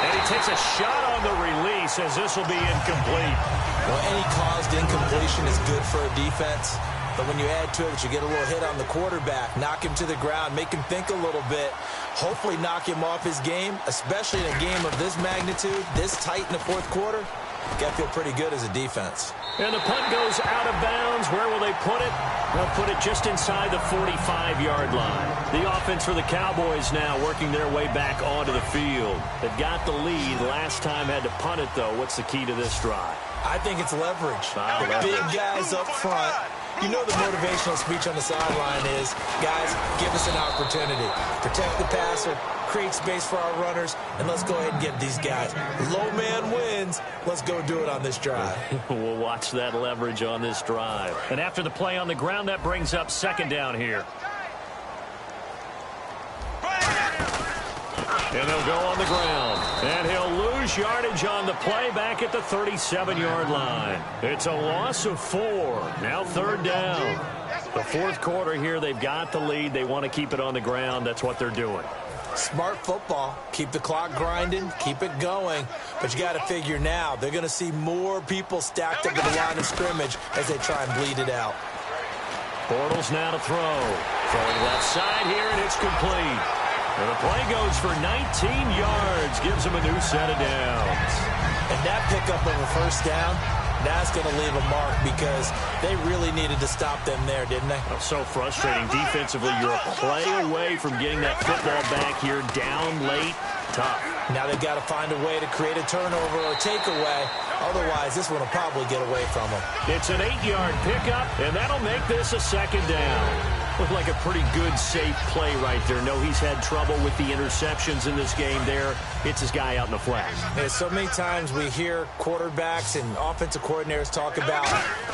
And he takes a shot on the release as this will be incomplete. Well, any caused incompletion is good for a defense. But when you add to it, you get a little hit on the quarterback, knock him to the ground, make him think a little bit, hopefully knock him off his game, especially in a game of this magnitude, this tight in the 4th quarter. Got to feel pretty good as a defense. And the punt goes out of bounds. Where will they put it? They'll put it just inside the 45-yard line. The offense for the Cowboys now working their way back onto the field. They've got the lead. Last time had to punt it, though. What's the key to this drive? I think it's leverage. The big guys up front. You know the motivational speech on the sideline is, guys, give us an opportunity. Protect the passer, create space for our runners, and let's go ahead and get these guys. Low man wins. Let's go do it on this drive. We'll watch that leverage on this drive. And after the play on the ground, that brings up second down here. And they'll go on the ground. And he'll lose yardage on the play back at the 37-yard line. It's a loss of 4. Now third down. The fourth quarter here, they've got the lead. They want to keep it on the ground. That's what they're doing. Smart football. Keep the clock grinding. Keep it going. But you got to figure now, they're going to see more people stacked up at the line of scrimmage as they try and bleed it out. Bortles now to throw. Throwing left side here, and it's complete. And the play goes for 19 yards. Gives them a new set of downs. And that pickup of a first down, that's going to leave a mark because they really needed to stop them there, didn't they? Oh, so frustrating. Defensively, you're a play away from getting that football back here down late. Tough. Now they've got to find a way to create a turnover or takeaway. Otherwise, this one will probably get away from them. It's an 8-yard pickup, and that'll make this a second down. Looked like a pretty good, safe play right there. No, he's had trouble with the interceptions in this game there. It's his guy out in the flat. And so many times we hear quarterbacks and offensive coordinators talk about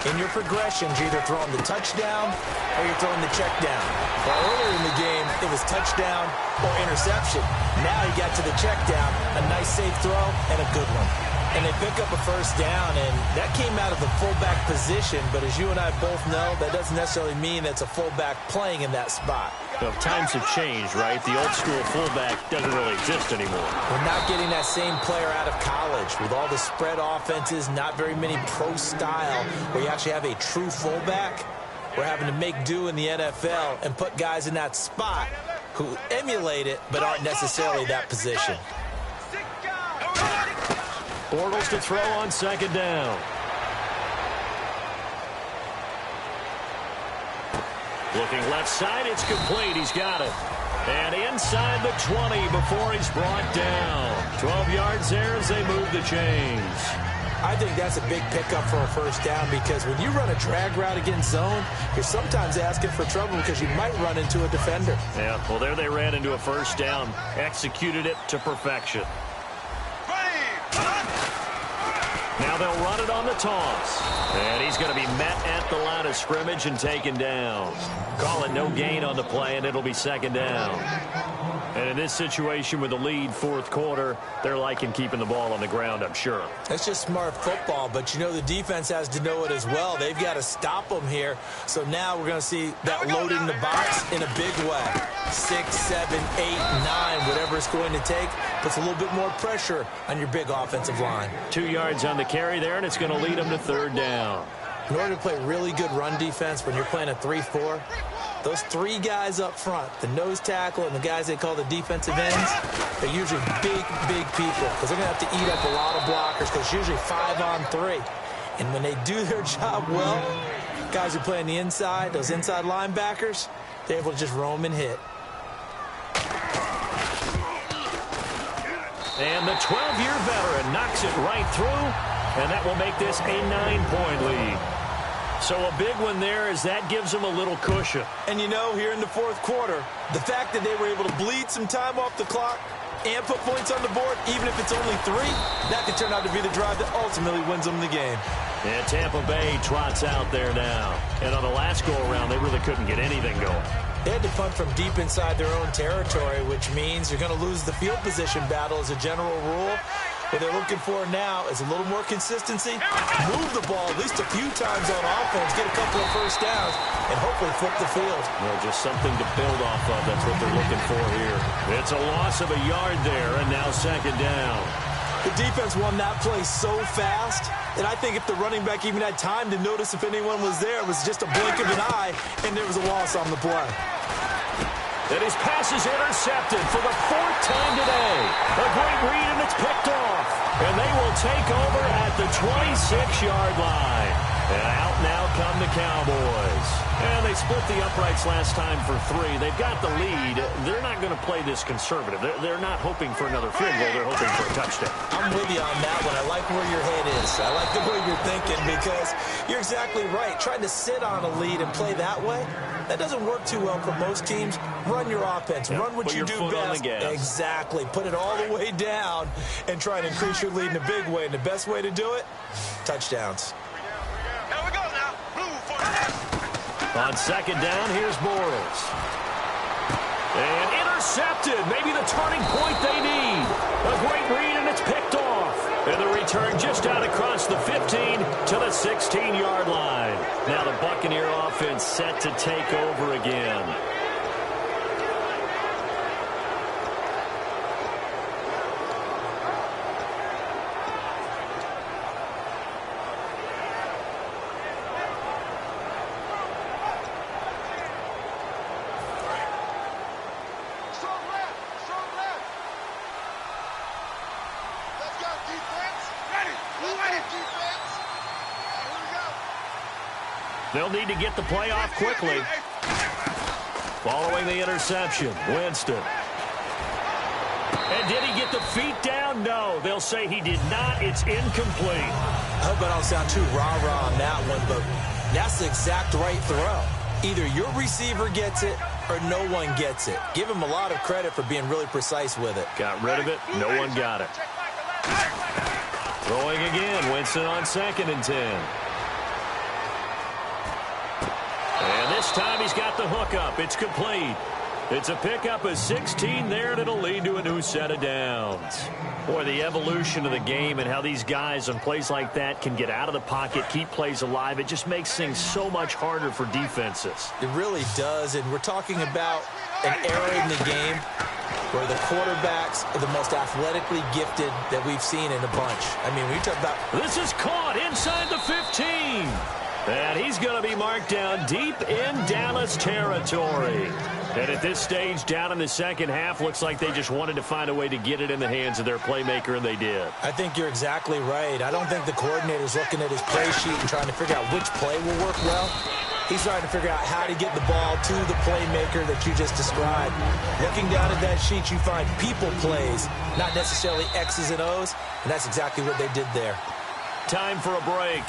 in your progressions, you're either throwing the touchdown or you're throwing the check down. Well, earlier in the game, it was touchdown or interception. Now you got to the check down, a nice safe throw, and a good one. And they pick up a first down, and that came out of the fullback position. But as you and I both know, that doesn't necessarily mean that's a fullback playing in that spot. Well, times have changed, right? The old school fullback doesn't really exist anymore. We're not getting that same player out of college with all the spread offenses, not very many pro style, where you actually have a true fullback. We're having to make do in the NFL and put guys in that spot who emulate it but aren't necessarily that position. Bortles to throw on second down. Looking left side, it's complete. He's got it. And inside the 20 before he's brought down. 12 yards there as they move the chains. I think that's a big pickup for a first down because when you run a drag route against zone, you're sometimes asking for trouble because you might run into a defender. Yeah, well, there they ran into a first down. Executed it to perfection. Now they'll run it on the toss. And he's going to be met at the line of scrimmage and taken down. Call it no gain on the play, and it'll be second down. And in this situation with the lead fourth quarter, they're liking keeping the ball on the ground, I'm sure. That's just smart football, but you know the defense has to know it as well. They've got to stop them here. So now we're going to see that loading the box in a big way. 6, 7, 8, 9, whatever it's going to take, puts a little bit more pressure on your big offensive line. 2 yards on the carry there, and it's going to lead them to third down. In order to play really good run defense when you're playing a 3-4, those 3 guys up front, the nose tackle and the guys they call the defensive ends, they're usually big people because they're going to have to eat up a lot of blockers because it's usually 5 on 3. And when they do their job well, guys who play on the inside, those inside linebackers, they're able to just roam and hit. And the 12-year veteran knocks it right through, and that will make this a 9-point lead. So a big one there as that gives them a little cushion. And you know, here in the fourth quarter, the fact that they were able to bleed some time off the clock and put points on the board, even if it's only 3, that could turn out to be the drive that ultimately wins them the game. And Tampa Bay trots out there now. And on the last go-around, they really couldn't get anything going. They had to punt from deep inside their own territory, which means you're going to lose the field position battle as a general rule. What they're looking for now is a little more consistency, move the ball at least a few times on offense, get a couple of first downs, and hopefully flip the field. Well, just something to build off of. That's what they're looking for here. It's a loss of a yard there, and now second down. The defense won that play so fast that I think if the running back even had time to notice if anyone was there, it was just a blink of an eye, and there was a loss on the play. And his pass is intercepted for the 4th time today. A great read, and it's picked off. And they will take over at the 26-yard line. And out now come the Cowboys. And they split the uprights last time for 3. They've got the lead. They're not going to play this conservative. They're not hoping for another field goal. They're hoping for a touchdown. I'm with you on that one. I like where your head is. I like the way you're thinking because you're exactly right. Trying to sit on a lead and play that way, that doesn't work too well for most teams. Run your offense. Yep. Run what Put you your do foot best. on the gas. Exactly. Put it all the way down and try and increase your lead in a big way. And the best way to do it, touchdowns. Here we go now. Blue for the On second down, here's Bortles. And intercepted. Maybe the turning point they need. A great read, and it's picked off. And the return just out across the 15 to the 16-yard line. Now the Buccaneer offense set to take over again. They'll need to get the play off quickly. Following the interception, Winston. And did he get the feet down? No, they'll say he did not. It's incomplete. I hope I don't sound too rah-rah on that one, but that's the exact right throw. Either your receiver gets it or no one gets it. Give him a lot of credit for being really precise with it. Got rid of it. No one got it. Throwing again. Winston on 2nd and 10. And this time he's got the hook up. It's complete. It's a pickup of 16 there, and it'll lead to a new set of downs. Boy, the evolution of the game and how these guys on plays like that can get out of the pocket, keep plays alive, it just makes things so much harder for defenses. It really does, and we're talking about an era in the game where the quarterbacks are the most athletically gifted that we've seen in a bunch. I mean, when you talk about... This is caught inside the 15. And he's going to be marked down deep in Dallas territory. And at this stage, down in the second half, looks like they just wanted to find a way to get it in the hands of their playmaker, and they did. I think you're exactly right. I don't think the coordinator's looking at his play sheet and trying to figure out which play will work well. He's trying to figure out how to get the ball to the playmaker that you just described. Looking down at that sheet, you find people plays, not necessarily X's and O's, and that's exactly what they did there. Time for a break.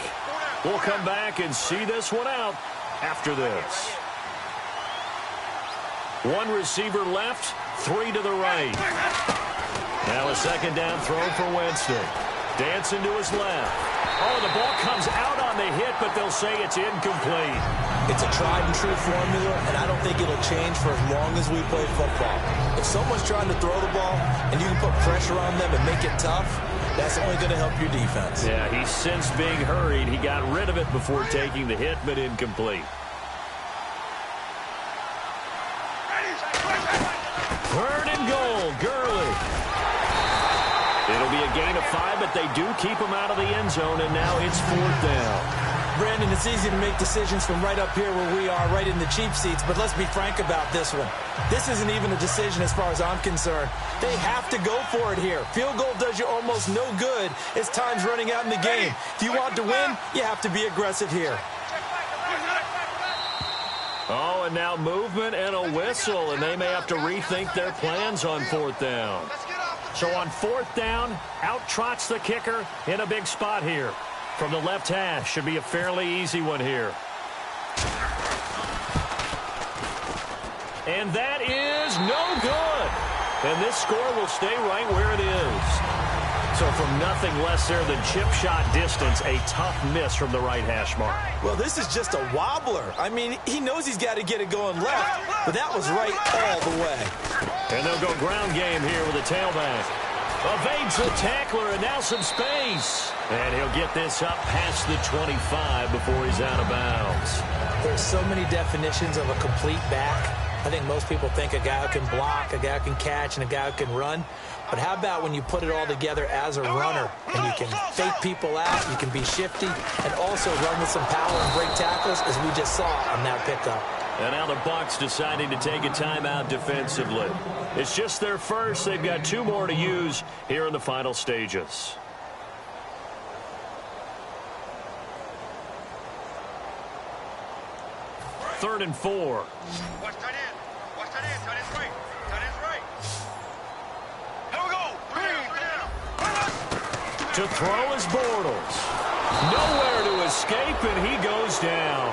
We'll come back and see this one out after this. One receiver left, 3 to the right. Now a second down throw for Winston. Dancing to his left. Oh, the ball comes out on the hit, but they'll say it's incomplete. It's a tried-and-true formula, and I don't think it'll change for as long as we play football. If someone's trying to throw the ball and you can put pressure on them and make it tough, that's only going to help your defense. Yeah, he's since being hurried. He got rid of it before taking the hit, but incomplete. Third and goal, Gurley. It'll be a gain of 5, but they do keep him out of the end zone, and now it's 4th down. Brandon, it's easy to make decisions from right up here where we are, right in the cheap seats, but let's be frank about this one. This isn't even a decision as far as I'm concerned. They have to go for it here. Field goal does you almost no good as time's running out in the game. If you want to win, you have to be aggressive here. Oh, and now movement and a whistle, and they may have to rethink their plans on 4th down. So on 4th down, out trots the kicker in a big spot here. From the left hash, should be a fairly easy one here. And that is no good. And this score will stay right where it is. So from nothing less there than chip shot distance, a tough miss from the right hash mark. Well, this is just a wobbler. I mean, he knows he's got to get it going left, but that was right all the way. And they'll go ground game here with a tailback. Evades the tackler, and now some space. And he'll get this up past the 25 before he's out of bounds. There's so many definitions of a complete back. I think most people think a guy who can block, a guy who can catch, and a guy who can run. But how about when you put it all together as a runner, and you can fake people out, you can be shifty, and also run with some power and break tackles, as we just saw on that pickup. And now the Bucs deciding to take a timeout defensively. It's just their first. They've got 2 more to use here in the final stages. 3rd and 4. Watch tight end. Watch tight end. Tight end's right. Tight end's right. Here we go. To throw is Bortles. Nowhere to escape, and he goes down.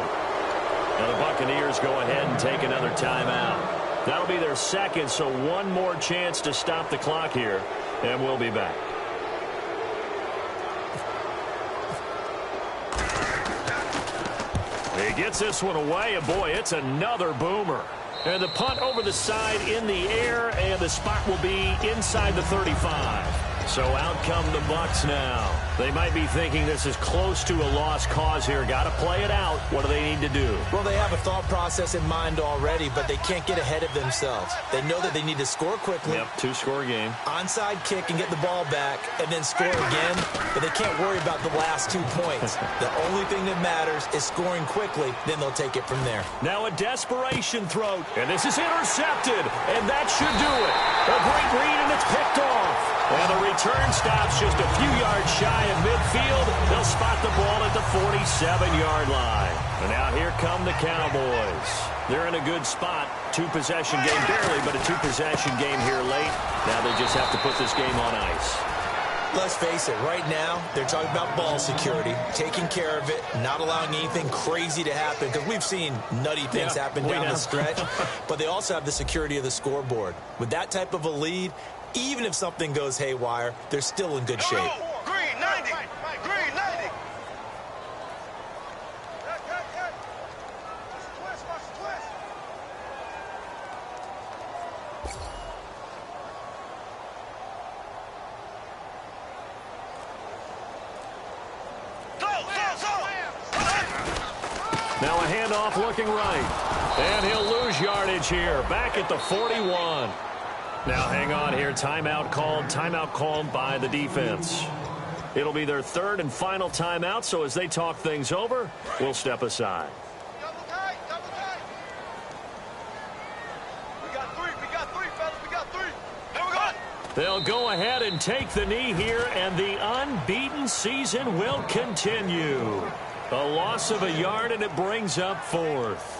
Now the Buccaneers go ahead and take another timeout. That'll be their second, so one more chance to stop the clock here, and we'll be back. He gets this one away, and boy, it's another boomer. And the punt over the side in the air, and the spot will be inside the 35. So out come the Bucs now. They might be thinking this is close to a lost cause here. Got to play it out. What do they need to do? Well, they have a thought process in mind already, but they can't get ahead of themselves. They know that they need to score quickly. Yep, 2-score game. Onside kick and get the ball back, and then score again. But they can't worry about the last 2 points. The only thing that matters is scoring quickly. Then they'll take it from there. Now a desperation throw, and this is intercepted, and that should do it. A great read, and it's picked off. And the return stops just a few yards shy of midfield. They'll spot the ball at the 47-yard line. And now here come the Cowboys. They're in a good spot. 2-possession game, barely, but a 2-possession game here late. Now they just have to put this game on ice. Let's face it, right now, they're talking about ball security, taking care of it, not allowing anything crazy to happen, because we've seen nutty things happen down the stretch, but they also have the security of the scoreboard. With that type of a lead, even if something goes haywire, they're still in good shape. Green 90. Green 90. Twist, watch the twist. Now a handoff looking right. And he'll lose yardage here. Back at the 41. Now hang on here. Timeout called by the defense. It'll be their 3rd and final timeout, so as they talk things over, we'll step aside. Double tight. We got three, fellas. We got three. Here we go. They'll go ahead and take the knee here, and the unbeaten season will continue. A loss of a yard, and it brings up 4th.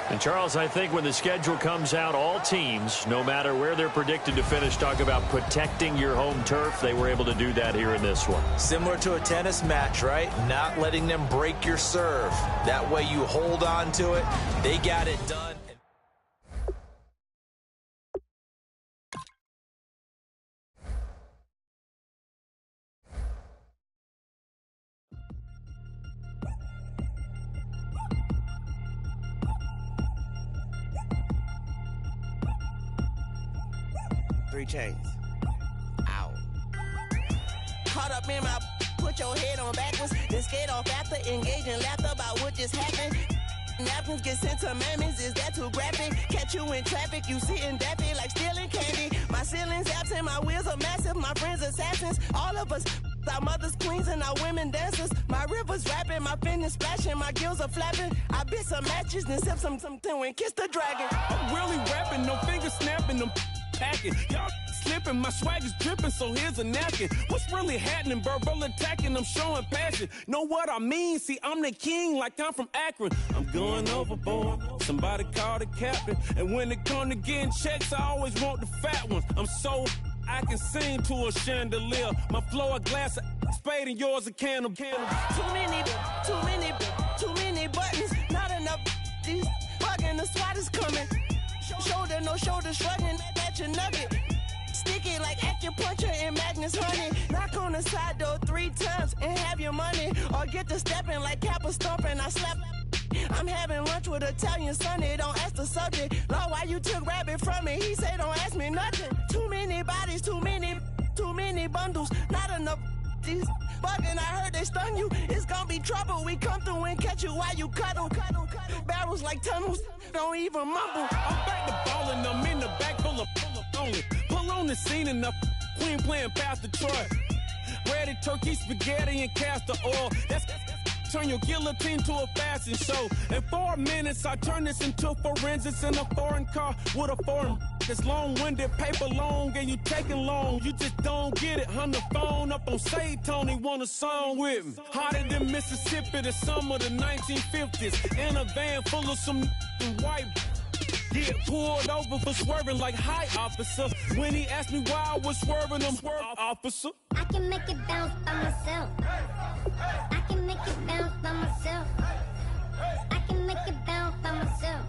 And, Charles, I think when the schedule comes out, all teams, no matter where they're predicted to finish, talk about protecting your home turf. They were able to do that here in this one. Similar to a tennis match, right? Not letting them break your serve. That way you hold on to it. They got it done. Chains. Ow. Caught up in my, put your head on backwards, then skate off after, engage in laughter about what just happened. Napkins get sent to mammies, is that too graphic? Catch you in traffic, you sitting daffy like stealing candy. My ceiling's absent, my wheels are massive, my friends assassins. All of us, our mothers queens and our women dancers. My rivers rapping, my finish splashing, my gills are flapping. I bit some matches, then sip something and kiss the dragon. I'm really rapping, no fingers snapping, them packing. Y'all slipping, my swag is dripping, so here's a napkin. What's really happening? Verbal attacking, I'm showing passion. Know what I mean? See, I'm the king like I'm from Akron. I'm going overboard. Somebody call the captain. And when it come to getting checks, I always want the fat ones. I'm so I can sing to a chandelier. My flow a glass of spade and yours a candle. Too many buttons. Not enough. These bugging, the SWAT is coming. Shoulder, no shoulder shrugging at your nugget. Sticky like acupuncture and Magnus honey. Knock on the side door 3 times and have your money. Or get to stepping like Kappa stomping. I slap. I'm having lunch with Italian Sonny. Don't ask the subject. Lord, why you took rabbit from me? He said don't ask me nothing. Too many bodies, too many bundles. Not enough. These bugging, I heard they stung you. It's gonna be trouble. We come through and catch you while you cuddle. Barrels like tunnels. Don't even mumble. I'm back to ballin'. I'm in the back full of only. Pull on the scene enough. Queen playing Pastor Troy. Ready turkey, spaghetti, and castor oil. That's turn your guillotine to a fashion show. In 4 minutes, I turn this into forensics in a foreign car with a foreign. It's long-winded, paper long, and you taking long. You just don't get it. Hung the phone up on Say Tony, want a song with me. Hotter than Mississippi, the summer of the 1950s. In a van full of some white. Get pulled over for swerving like hi, officer. When he asked me why I was swerving, I'm swerve, officer. I can make it bounce by myself. I can make it bounce by myself. I can make it bounce by myself.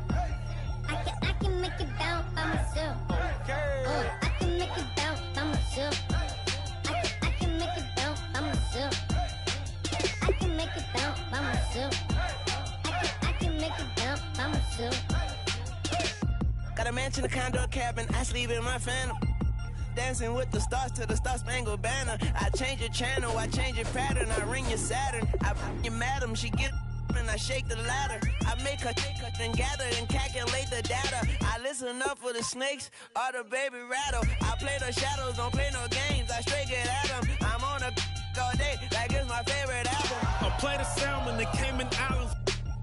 I can make it bounce by myself. I can make it bounce by myself. I can make it bounce by myself. I can make it bounce by myself. I can make it bounce by myself. Got a mansion, a condo, a cabin. I sleep in my phantom. Dancing with the stars to the Star-Spangled Banner. I change your channel, I change your pattern. I ring your Saturn. I your madam, she get and I shake the ladder. I make her take her and gather and calculate the data. I listen up for the snakes or the baby rattle. I play the shadows, don't play no games. I straight get at them. I'm on a all day like it's my favorite album. I play the salmon, the Cayman Islands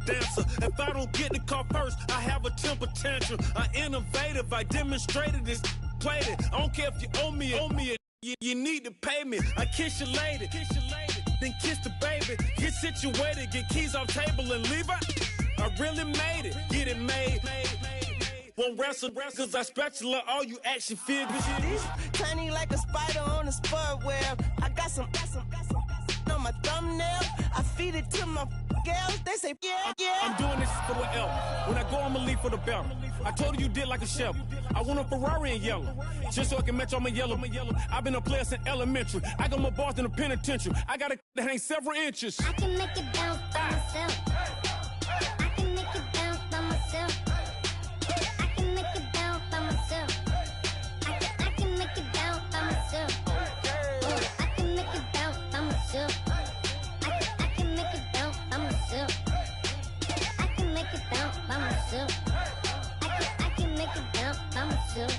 dancer. If I don't get the car first, I have a temper tantrum. I innovative, I demonstrated this, played it. I don't care if you owe me it. You need to pay me. I kiss your lady, then kiss the baby. Get situated, get keys off table and leave her. I really made it, get it made. Won't wrestle, cause I spatula all you action figures. Tiny like a spider on a spud web. I got some on my thumbnail. I feed it to my girls. They say, yeah. I'm doing this for the L. When I go, I'ma leave for the belt. I told you did like a chef. I want a Ferrari in yellow, just so I can match all my yellow. I've been a player since elementary. I got more bars than a penitentiary. I got a that hang several inches. I can make it bounce by myself. I can make it bounce by myself. I can make it bounce by myself. I can make it bounce by myself. I can make it bounce by myself. I can make it bounce by myself. I can make it bounce by myself. I can make it bounce by myself.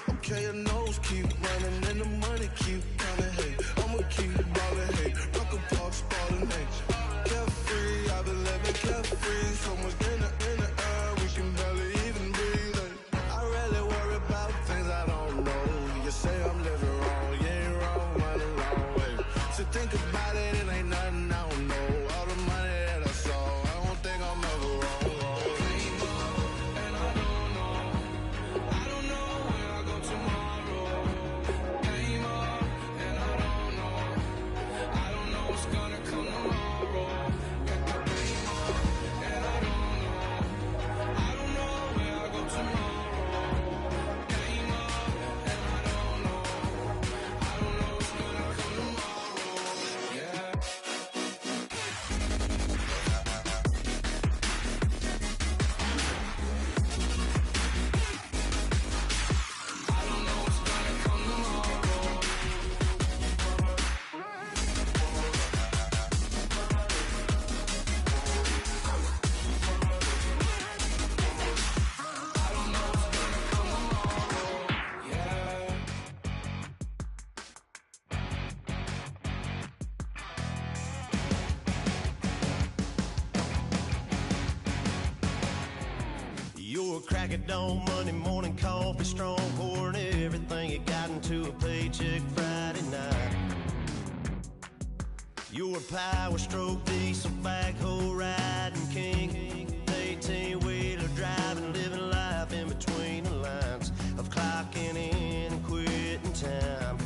Okay, your nose keep running and the money keep coming. Hey, I'ma keep ballin'. Hey, rock a park, spallin'. Hey, carefree, I've been living carefree. So much in the air, we can barely even breathe. Hey, I really worry about things I don't know. You say I'm living wrong, you ain't wrong, running wrong way. So think about it, it ain't nothing I don't know. All the money that I saw, I don't think I'm ever wrong. crack of dawn, Monday morning coffee, strong, pouring everything you got into a paycheck Friday night. You're a power stroke, diesel backhoe riding king, 18-wheeler driving, living life in between the lines of clocking in and quitting time.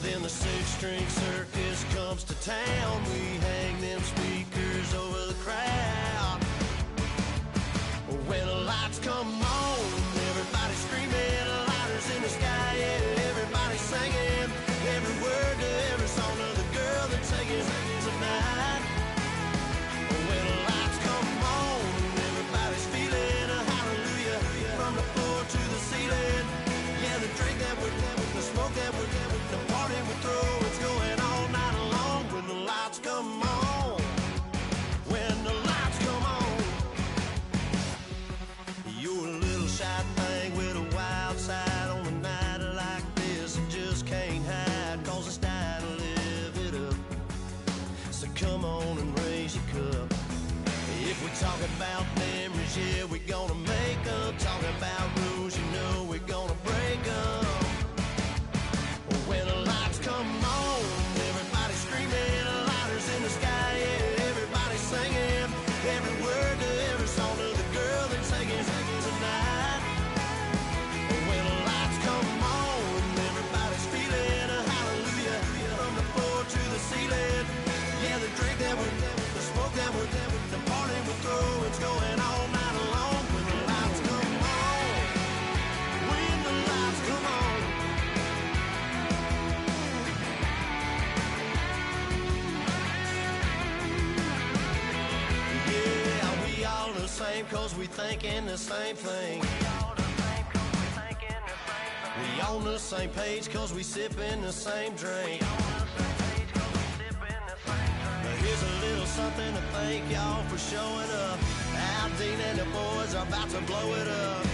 Then the six-string circus comes to town. We hang them speakers over the crowd. When the lights come on, everybody screaming, lighters in the sky, yeah, everybody singing every word to every song of the girl they're taking tonight. When the lights come on, everybody's feeling a hallelujah from the floor to the ceiling. Yeah, the drink that we're the smoke that we're the party we throw, it's going all night long. When the lights come on, when the lights come on, you're a little shy thing with a wild side. On a night like this, you just can't hide, cause it's time to live it up. So come on and raise your cup. If we're talking about memories, yeah, we're gonna make up. Talking about rules, you know we're gonna break up. When the lights come on, everybody screaming, lighters in the sky, yeah, everybody singing every word to every song of the girl they're taking tonight. When the lights come on, everybody's feeling a hallelujah from the floor to the ceiling. Yeah, the drink that we're the smoke that we're the party we throw, it's going all night long. When the lights come on, when the lights come on. Yeah, we all the same cause we thinking the same thing. We on the same page cause we sipping the same drink. Here's a little something to thank y'all for showing up. Al Dean and the boys are about to blow it up.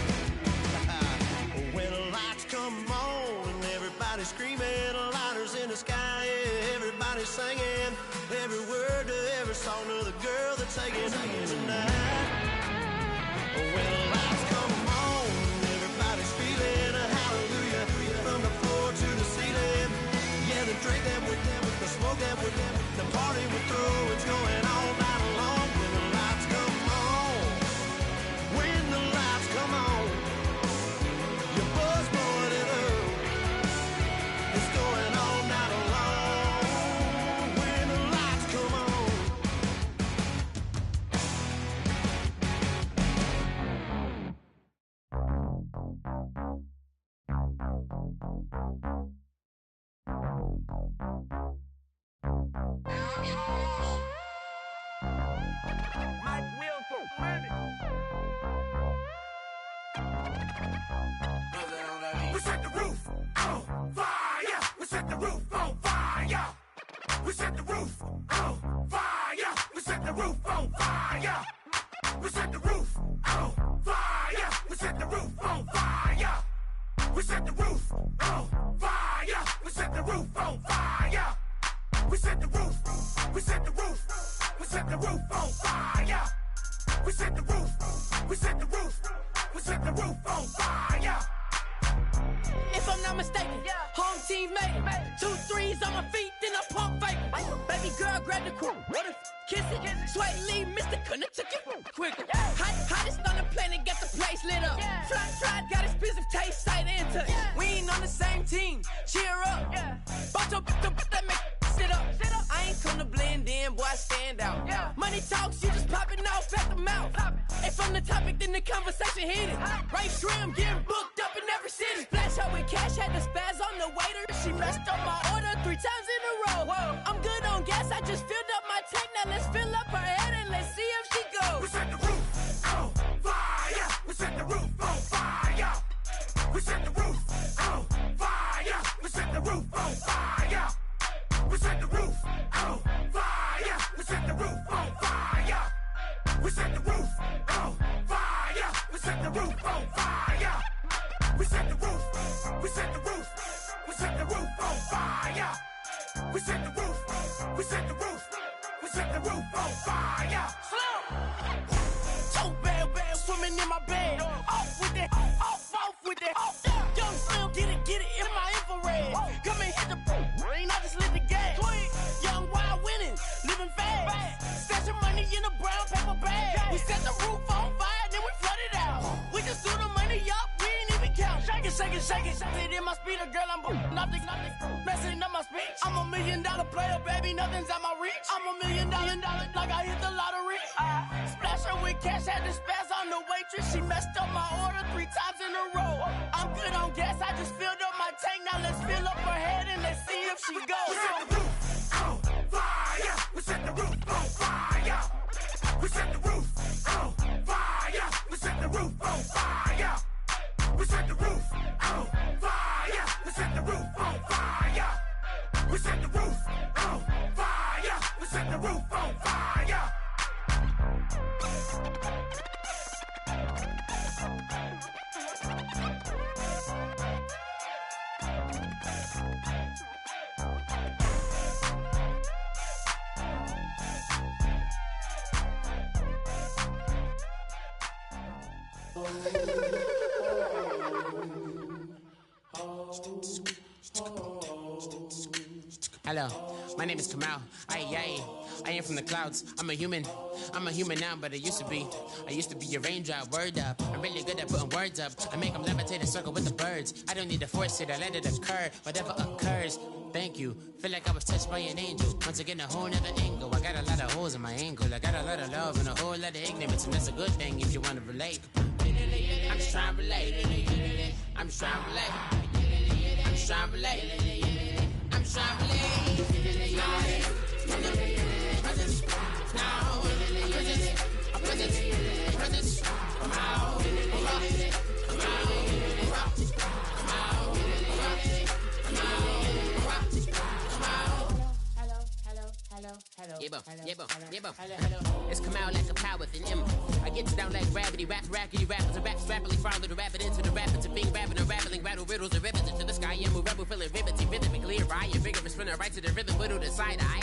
When the lights come on and everybody's screaming, lighters in the sky, yeah, everybody's singing every word to every song of the girl they're taking tonight. When the lights come on, everybody's feeling a hallelujah from the floor to the ceiling. Yeah, the drink that we're the smoke that we're the party we throw, it's going all night long. When the lights come on, when the lights come on, your buzz blowing it up, it's going all night long. When the lights come on. Mike Wilson, we set the roof on fire. We set the roof on fire. We set the roof on fire. We set the roof on fire. We set the roof on fire. We set the roof on fire. We set the roof on fire. We set the roof on fire. We set the roof. We set the roof. We set the roof on fire. We set the roof. We set the roof. We set the roof on fire. If I'm not mistaken, home team made it. 2 threes on my feet, then I pump fake. Baby girl, grab the crew. Kiss it. Sweat lead, Mr. Couldn't took it quicker. Hottest on the planet, got the place lit up. Fly, got expensive taste, sight into. We ain't on the same team. Cheer up. Both up, that make sit up. I ain't come to blend in, boy, I stand out. Money talks, you just popping off at the mouth. If I'm the topic, then the conversation heated. Right shrimp, getting booked up in every city. Splash out with cash, had the spaz on the waiter. She messed up my order 3 times in a row. I'm good on gas, I just filled up my tank. Now let's fill up her head and let's see if she goes. We set the roof on fire. We set the roof on fire. We set the roof on fire. We set the roof on fire. We set the roof on fire. We set the roof on fire. We set the roof on fire. We set the roof on fire. We set the roof. We set the roof. We set the roof on fire. We set the roof. We set the roof. We set the roof on fire. Slow. So bad, swimming in my bed. Off with that, off with that. Young Slim, get it in my infrared. Come and hit the rain, I just lit the gas. Young wild winning, living fast. Stashing money in a brown paper bag. We set the roof on fire, then we flood it out. We just threw the money up, we ain't even count. Shake it, shake it, shake it. Shake it in my speeder, girl, I'm nothing, messing up my speech. I'm $1 million player, baby, nothing's at my reach. I'm $1 million, like I hit the lottery. Splash her with cash, had to spaz on the waitress. She messed up my order 3 times in a row. I'm good on gas, I just filled up my tank. Now let's fill up her head and let's see if she goes. We set the roof on fire. We set the roof on fire. We set the roof on fire. We set the roof on fire. We set the roof on fire. We set the roof on fire. We set the roof on fire. We set the roof on fire. Hello, my name is Kamal. I am from the clouds. I'm a human now, but I used to be a raindrop. Word up, I'm really good at putting words up. I make them levitate and circle with the birds. I don't need to force it, I let it occur. Whatever occurs, thank you. Feel like I was touched by an angel. Once again, a whole nother angle. I got a lot of holes in my angle. I got a lot of love and a whole lot of ignorance, and that's a good thing if you want to relate. I'm just trying to relate. I'm just trying to relate. I'm just trying to relate. I'm just trying to relate. It's come out like a power with an M. I get down like gravity, rackety rappers and raps rapidly follow the rapid into the rapids of being rapping and rattling, rattle riddles and rivets into the sky. I'm a rebel feeling riveting, rhythmically I am vigorous, spinner right to the rhythm, widow to side eye.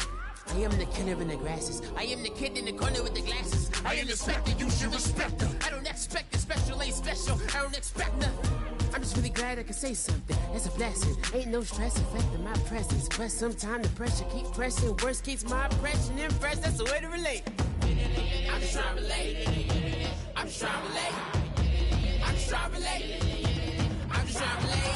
I am the killer in the grasses. I am the kid in the corner with the glasses. I am the specter, you should respect them. I don't expect the special, ain't special. I don't expect nothing. I'm just really glad I can say something. That's a blessing. Ain't no stress affecting my presence. But sometimes the pressure keep pressing. Worst keeps my impression impressed. That's the way to relate. I'm just trying to relate. I'm just trying to relate. I'm just trying to relate. I'm just trying to relate.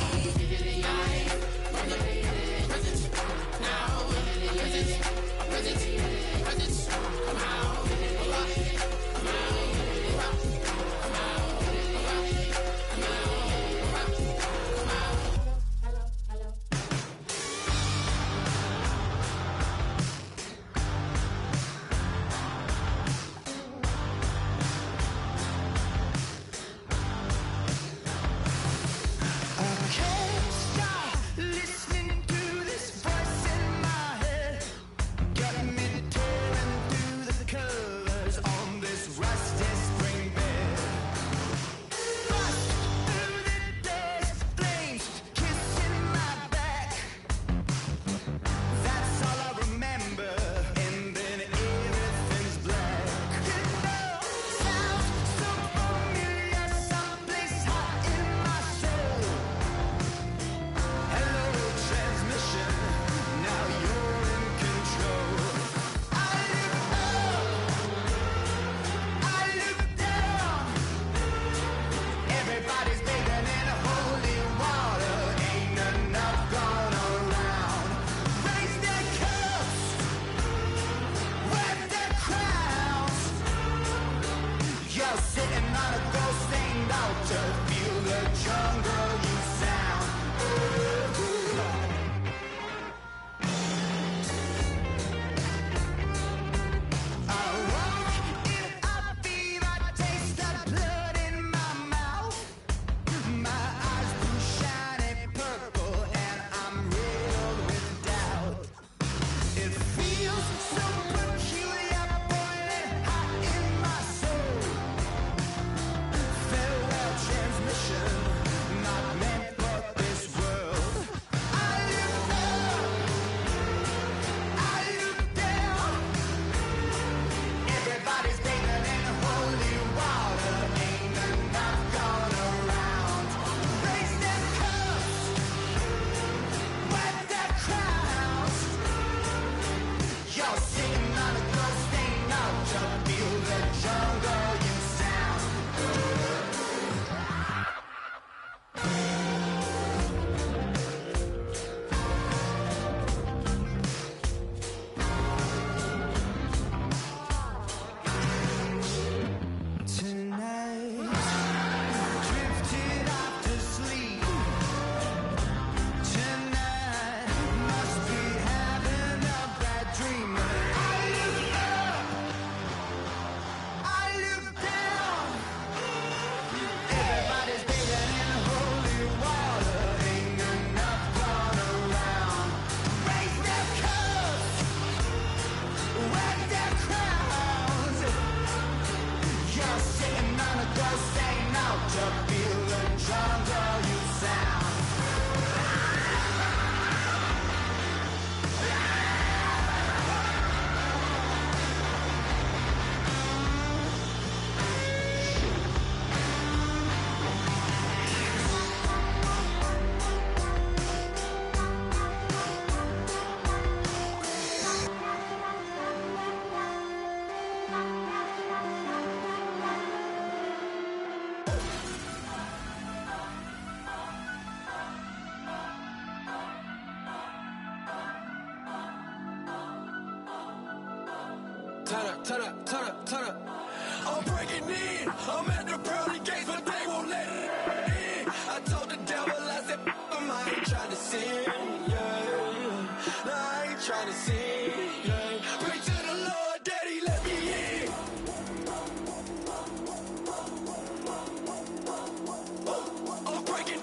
turn up, turn up, turn up. I'm breaking in. I'm at the pearly gates, but they won't let it in. I told the devil, I said, I ain't trying to sin, yeah. No, I ain't trying to sin, yeah. Pray to the Lord, Daddy, let me in. I'm breaking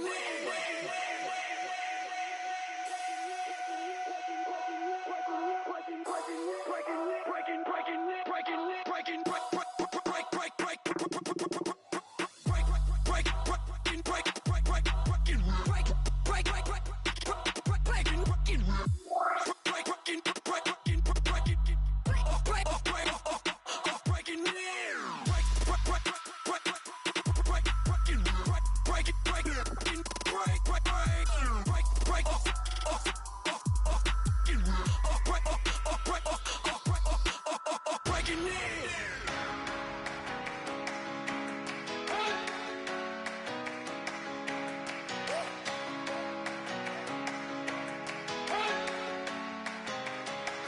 in.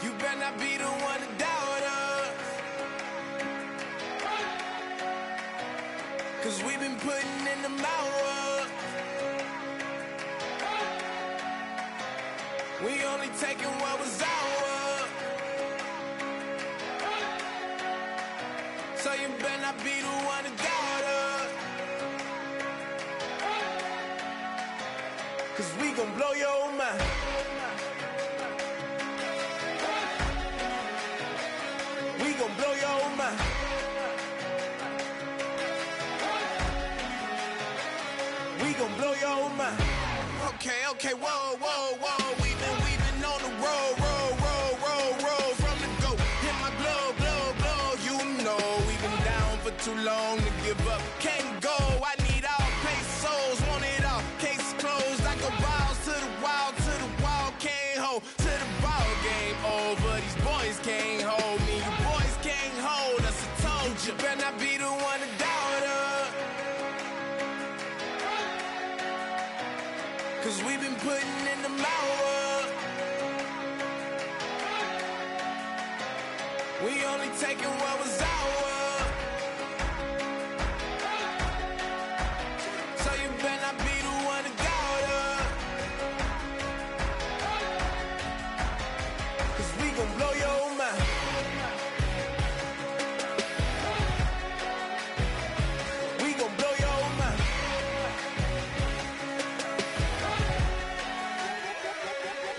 You better not be the one to doubt us, 'cause we've been putting in the hours. We only taking what was ours, so you better not be the one to doubt us, 'cause we gon' blow your mind. We gon' blow your mind. We gon' blow your mind. Okay, whoa, whoa, whoa. We've been on the road, from the go. Hit my blow. You know we've been down for too long to give up. Can't go. I need all pesos, want it all. Case closed. I go balls to the wall, can't hold to the ball game over. These boys can't hold me. You boys can't hold us. I told you. Better not be the one to doubt us, 'cause we've been putting in the hours. We only taking what was ours, so you better not be the one to doubt us, 'cause we gon' blow your mind. We gon' blow your mind.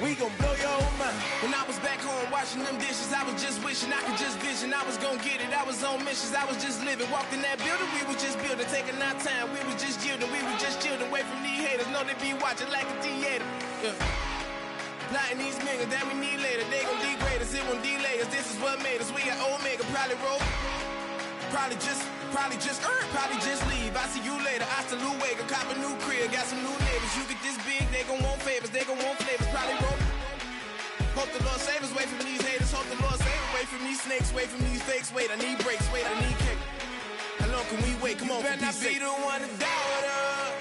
We gon' blow your mind. When I was back home washing them dishes, I was just wishing I could just vision. I was gonna get it, I was on missions, I was just living. Walked in that building, we was just building, taking our time. We was just yielding, we was just chilling away from these haters. Know they be watching like a theater. Yeah. Plotting these niggas that we need later. They gon' degrade us, it won't delay us. This is what made us. We got Omega, probably roll. Probably just leave. I see you later. I salute Wake, cop a new crib, got some new neighbors. You get this big, they gon' want favors, they gon' want flavors. Probably roll. Hope the Lord save us away from these haters. Hope the Lord save us away from these snakes, away from these fakes. Wait, I need breaks. Wait, I need cake. How long can we wait? Come on, you better not be the one to doubt us.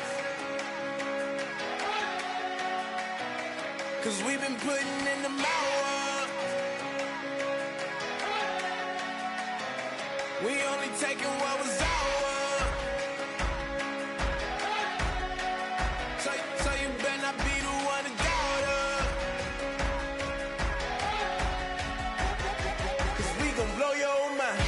'Cause we've been putting in the hours. We only taking what was ours. So you better not be the one to doubt us. 'Cause we gon' blow your mind.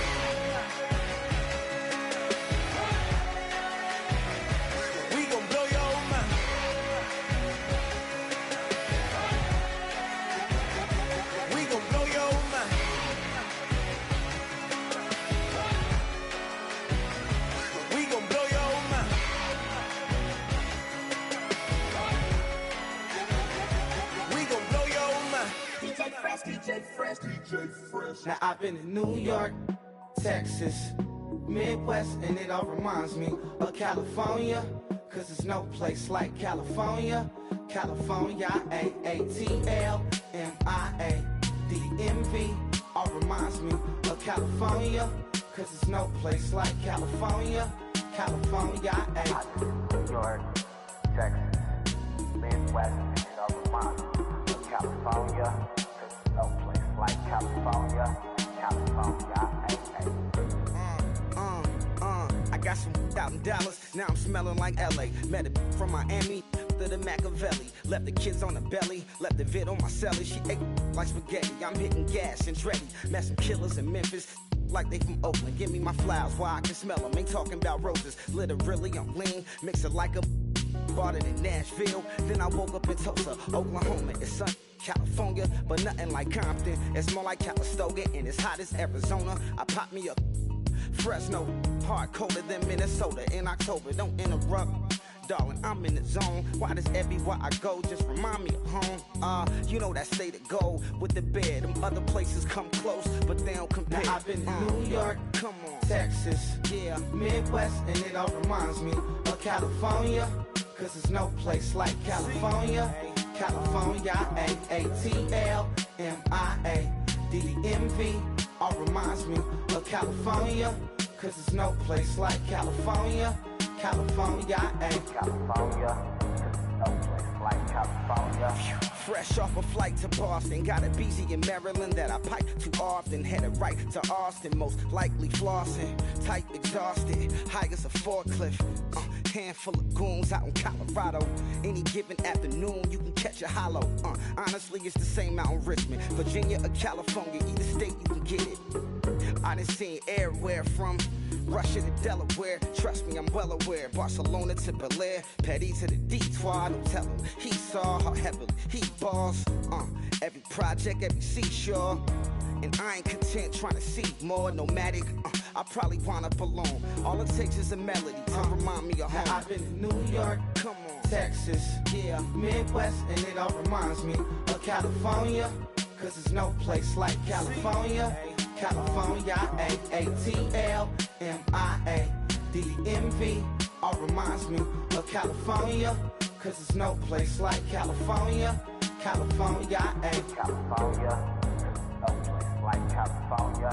We gon' blow your mind. We gon' blow your mind. We gon' blow your mind. We gon' blow your mind. DJ Fresh. Now I've been in New York, Texas, Midwest, and it all reminds me of California. 'Cause there's no place like California. California, AATLMIA-DMV. All reminds me of California. 'Cause there's no place like California. California, New York, Texas, Midwest, and it all reminds me of California. 'Cause there's no place like California. California, I got some out in Dallas, now I'm smelling like LA. Met it from Miami to the Machiavelli. Left the kids on the belly, left the vid on my celly. She ate like spaghetti, I'm hitting gas and Dreddy. Met some killers in Memphis, like they from Oakland. Give me my flowers while I can smell them. Ain't talking about roses, literally I'm lean. Mix it like a bought it in Nashville. Then I woke up in Tulsa, Oklahoma. It's sun, California, but nothing like Compton. It's more like Calistoga, and it's hot as Arizona. I pop me up Fresno, hard colder than Minnesota in October. Don't interrupt, darling, I'm in the zone. Why does everywhere I go just remind me of home? You know that state of gold with the bed. Them other places come close, but they don't compare. Now I've been to New York, come on, Texas, yeah, Midwest, and it all reminds me of California. 'Cause there's no place like California. California, AATLMIA-DMV. All reminds me of California. 'Cause there's no place like California. California, California, 'cause there's no place like California. Fresh off a flight to Boston, got a BZ in Maryland that I pipe too often. Headed right to Austin, most likely flossing. Type exhausted, high as a forklift. Handful of goons out in Colorado. Any given afternoon, you can catch a hollow. Honestly, it's the same out in Richmond, Virginia or California. Either state you can get it. I done seen everywhere from Russia to Delaware. Trust me, I'm well aware. Barcelona to Bel Air, Petty to the Detroit. Don't tell him he saw how heavily he balls. Every project, every seashore. And I ain't content trying to see more nomadic. I probably wind up alone. All it takes is a melody to remind me of home. Now I've been to New York, come on, Texas, yeah, Midwest, and it all reminds me of California. 'Cause there's no place like California. California, AATLMIA-DMV. All reminds me of California. 'Cause there's no place like California. California, California, 'cause there's no place like California.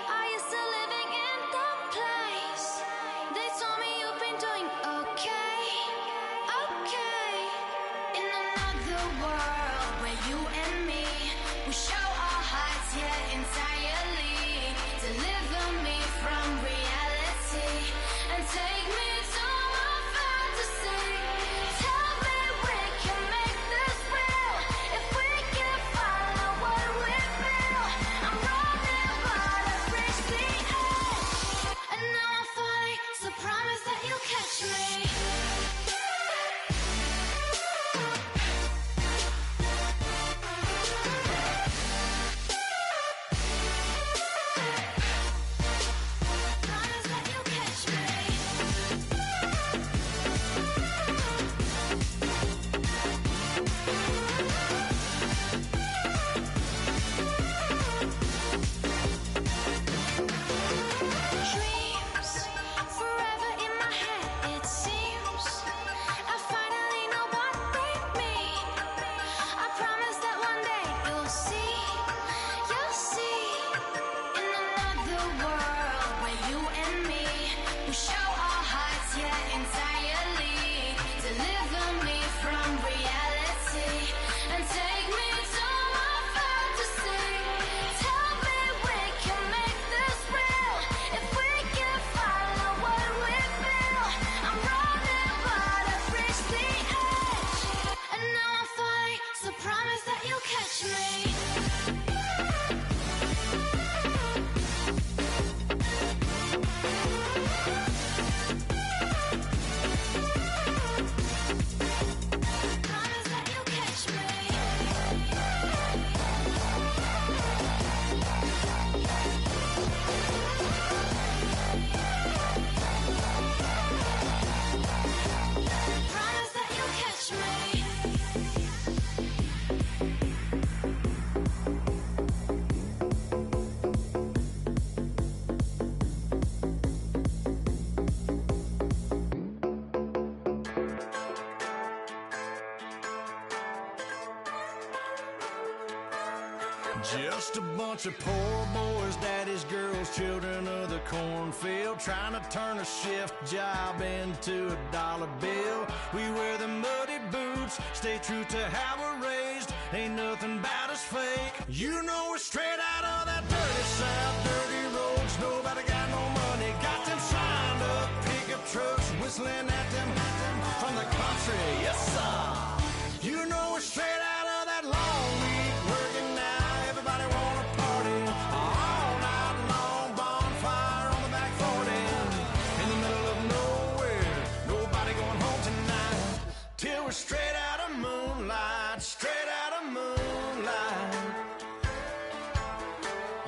Are you still living in the place? They told me you've been Just a bunch of poor boys, daddy's girls, children of the cornfield, trying to turn a shift job into a dollar bill. We wear the muddy boots, stay true to how we're raised. Ain't nothing about us fake. You know we're straight out of that dirty South, dirty roads. Nobody got no money, got them signed up pickup trucks, whistling at them from the country. Yes, sir. You know we're straight out of that long week working now. Everybody wanna party all night long, bonfire on the back 40, in the middle of nowhere, nobody going home tonight, till we're straight out of moonlight, straight out of moonlight.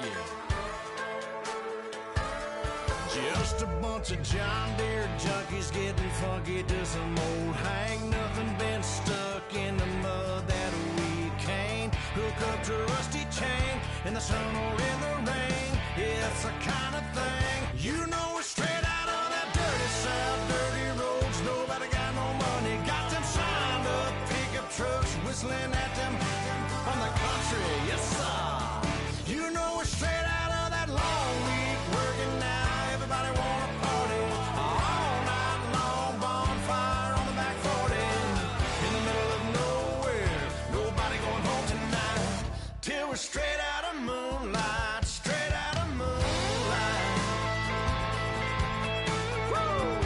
Yeah. Just a bunch of John Deere junkies getting funky to some old hang. Nothing been stuck in the mud that we can't hook up to a rusty chain in the sun or in the rain. Yeah, it's the kind of thing. You know we're straight out of that dirty South, dirty roads. Nobody got no money, got them signed up pickup trucks, whistling at them from the country. Yes, sir. You know we're straight out of that long week working now. Everybody wanna party all night long, bonfire on the back 40, in the middle of nowhere, nobody going home tonight, till we're straight out of moonlight, straight out of moonlight. Woo!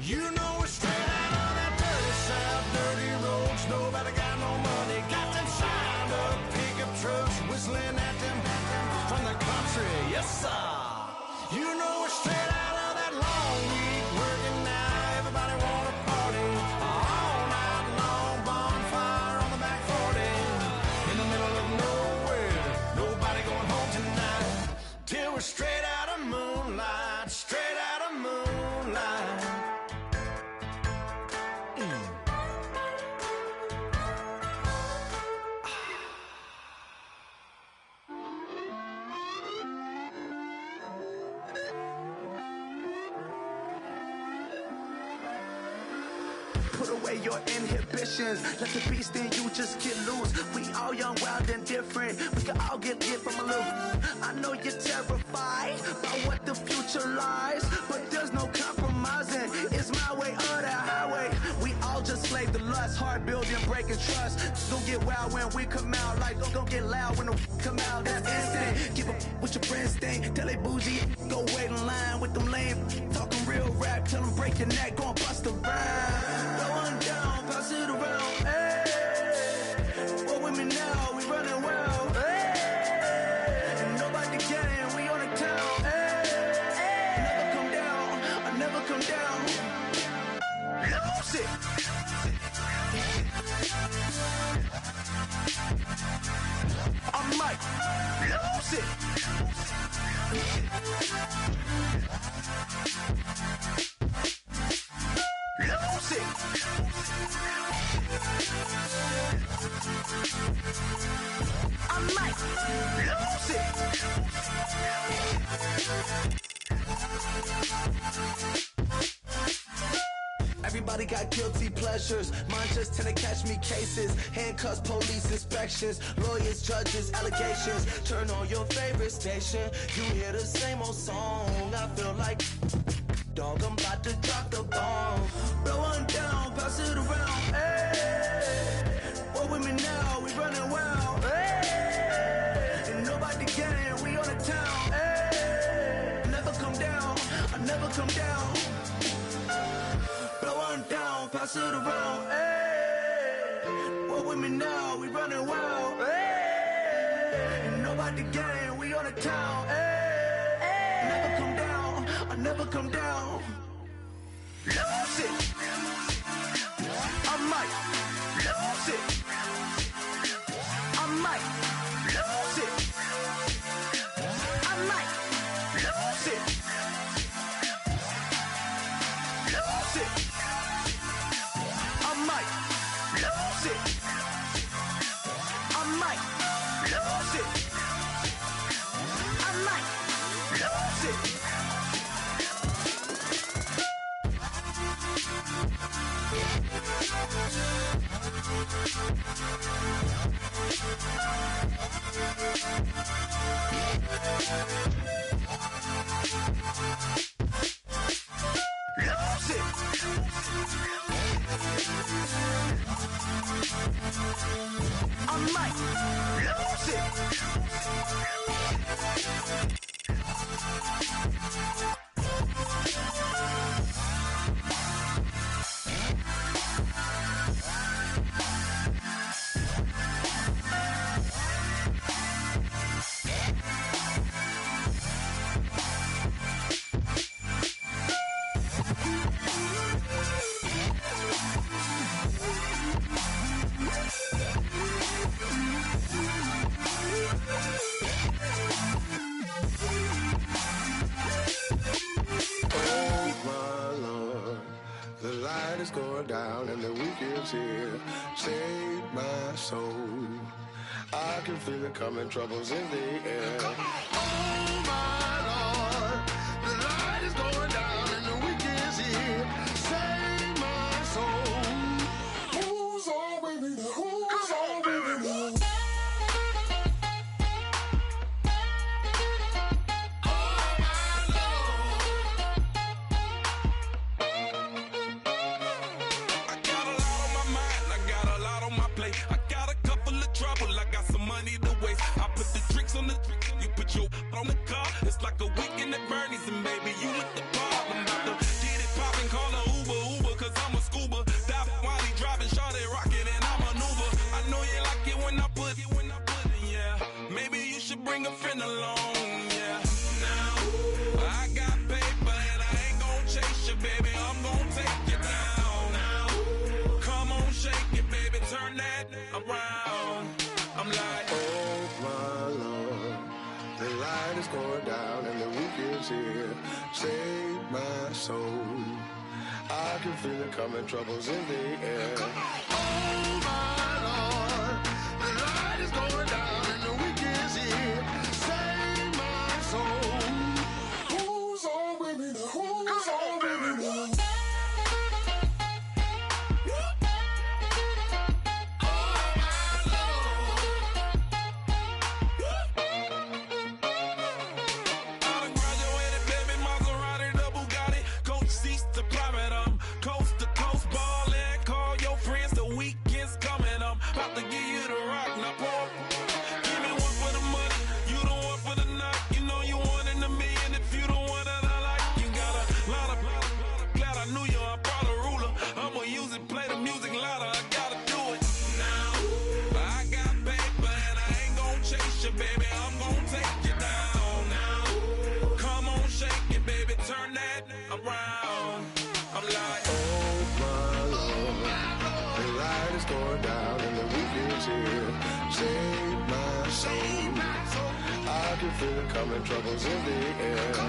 You know we're straight out of that dirty South, dirty roads. Nobody got no money, got them signed up pickup trucks, whistling at them from the country. Yes, sir. You know we're straight out of that long week working now. Everybody wanna party all night long, bonfire on the back 40, in the middle of nowhere, nobody going home tonight, till we're straight out of moonlight, straight out of moonlight. Put away your inhibitions, let the beast in you just get loose. We all young, wild, and different. We can all get from a little. I know you're terrified by what the future lies, but there's no compromising. It's my way or the highway. We all just slave the lust, heart building, breaking trust. Don't get wild when we come out, like don't get loud when the come out. That's instant. Give up with your friends thing, tell they bougie, go wait in line with them lame. Talking real rap, tell them break your neck, go and bust a rhyme. Going down, pass it around, hey. What with me now, we running well, hey. And nobody getting, we on the town, hey. Never come down, I never come down. Lose it. I might lose it. Lose it. I might lose it. Everybody got guilty pleasures. Mine just tend to catch me cases. Handcuffs, police inspections, lawyers, judges, allegations. Turn on your favorite station. You hear the same old song. I feel like, dog, I'm about to drop the bomb. Blowing down, pass it around. Hey, what with me now? We running wild. Hey, and nobody getting. We on the town. Hey, never come down. I never come down. Blowing down, pass it around. Hey, what with me now? We running wild. Hey, and nobody getting. We on the town. Hey, never come down. I never come down. Lose it. I might lose it. I might lose it. I might lose it. Lose it. I might lose it. I might might lose it. I might lose it. Lose it. I might lose it. Going down and the weekend's here. Save my soul. I can feel it coming, troubles in the air. Oh my Lord, the light is going down and the weekend's here. Save my soul. Who's on with me? Who's on with me? On the car, it's like a weekend at Bernie's, and baby, you with the bar. I'm about to get it poppin', call a Uber, cause I'm a scuba. Dive while he driving, shawty rocket, and I maneuver. I know you like it when I put it, yeah. Maybe you should bring a friend along, yeah. Now, I got paper, and I ain't gon' chase you, baby, I'm gon' take you down. Now, come on, shake it, baby, turn that around. I'm like, oh my Lord, the light is going down and the weekend's here. Save my soul. I can feel it coming, troubles in the air. Oh my Lord, the light is going down and the weekend's here. Save my soul. Who's on with me? Who's on with me? Feel it coming, troubles in the air. Oh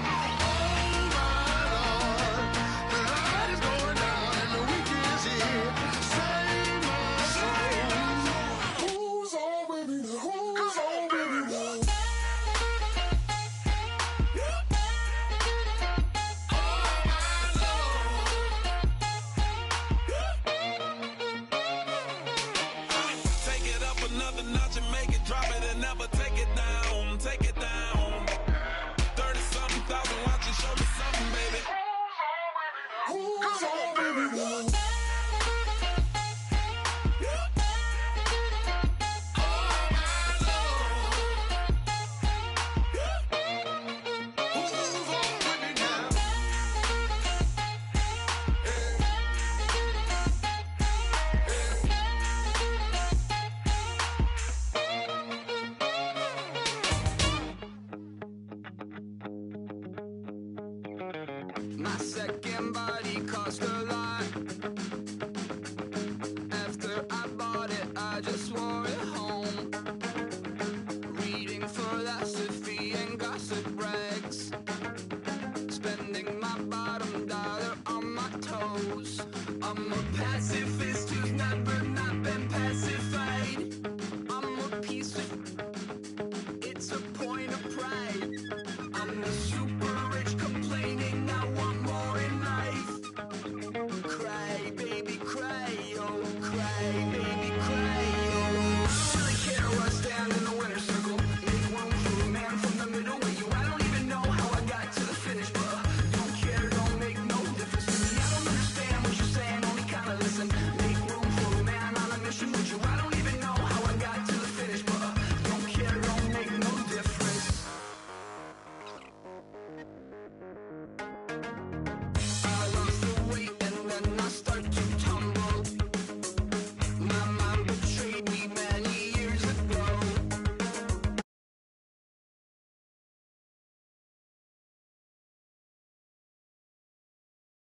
my Lord, the light is going down and the weekend's here. Save my soul. Who's on with me? Who's on with me? take it up another notch and make it drop it and never take it down. Take it down. 30-something thousand watching, show me something, baby. Who's on, baby? My second body cost a lot. After I bought it, I just wore it home. Reading philosophy and gossip rags. Spending my bottom dollar on my toes. I'm a pacifist who's never not been pacified. I'm a piece of Bye.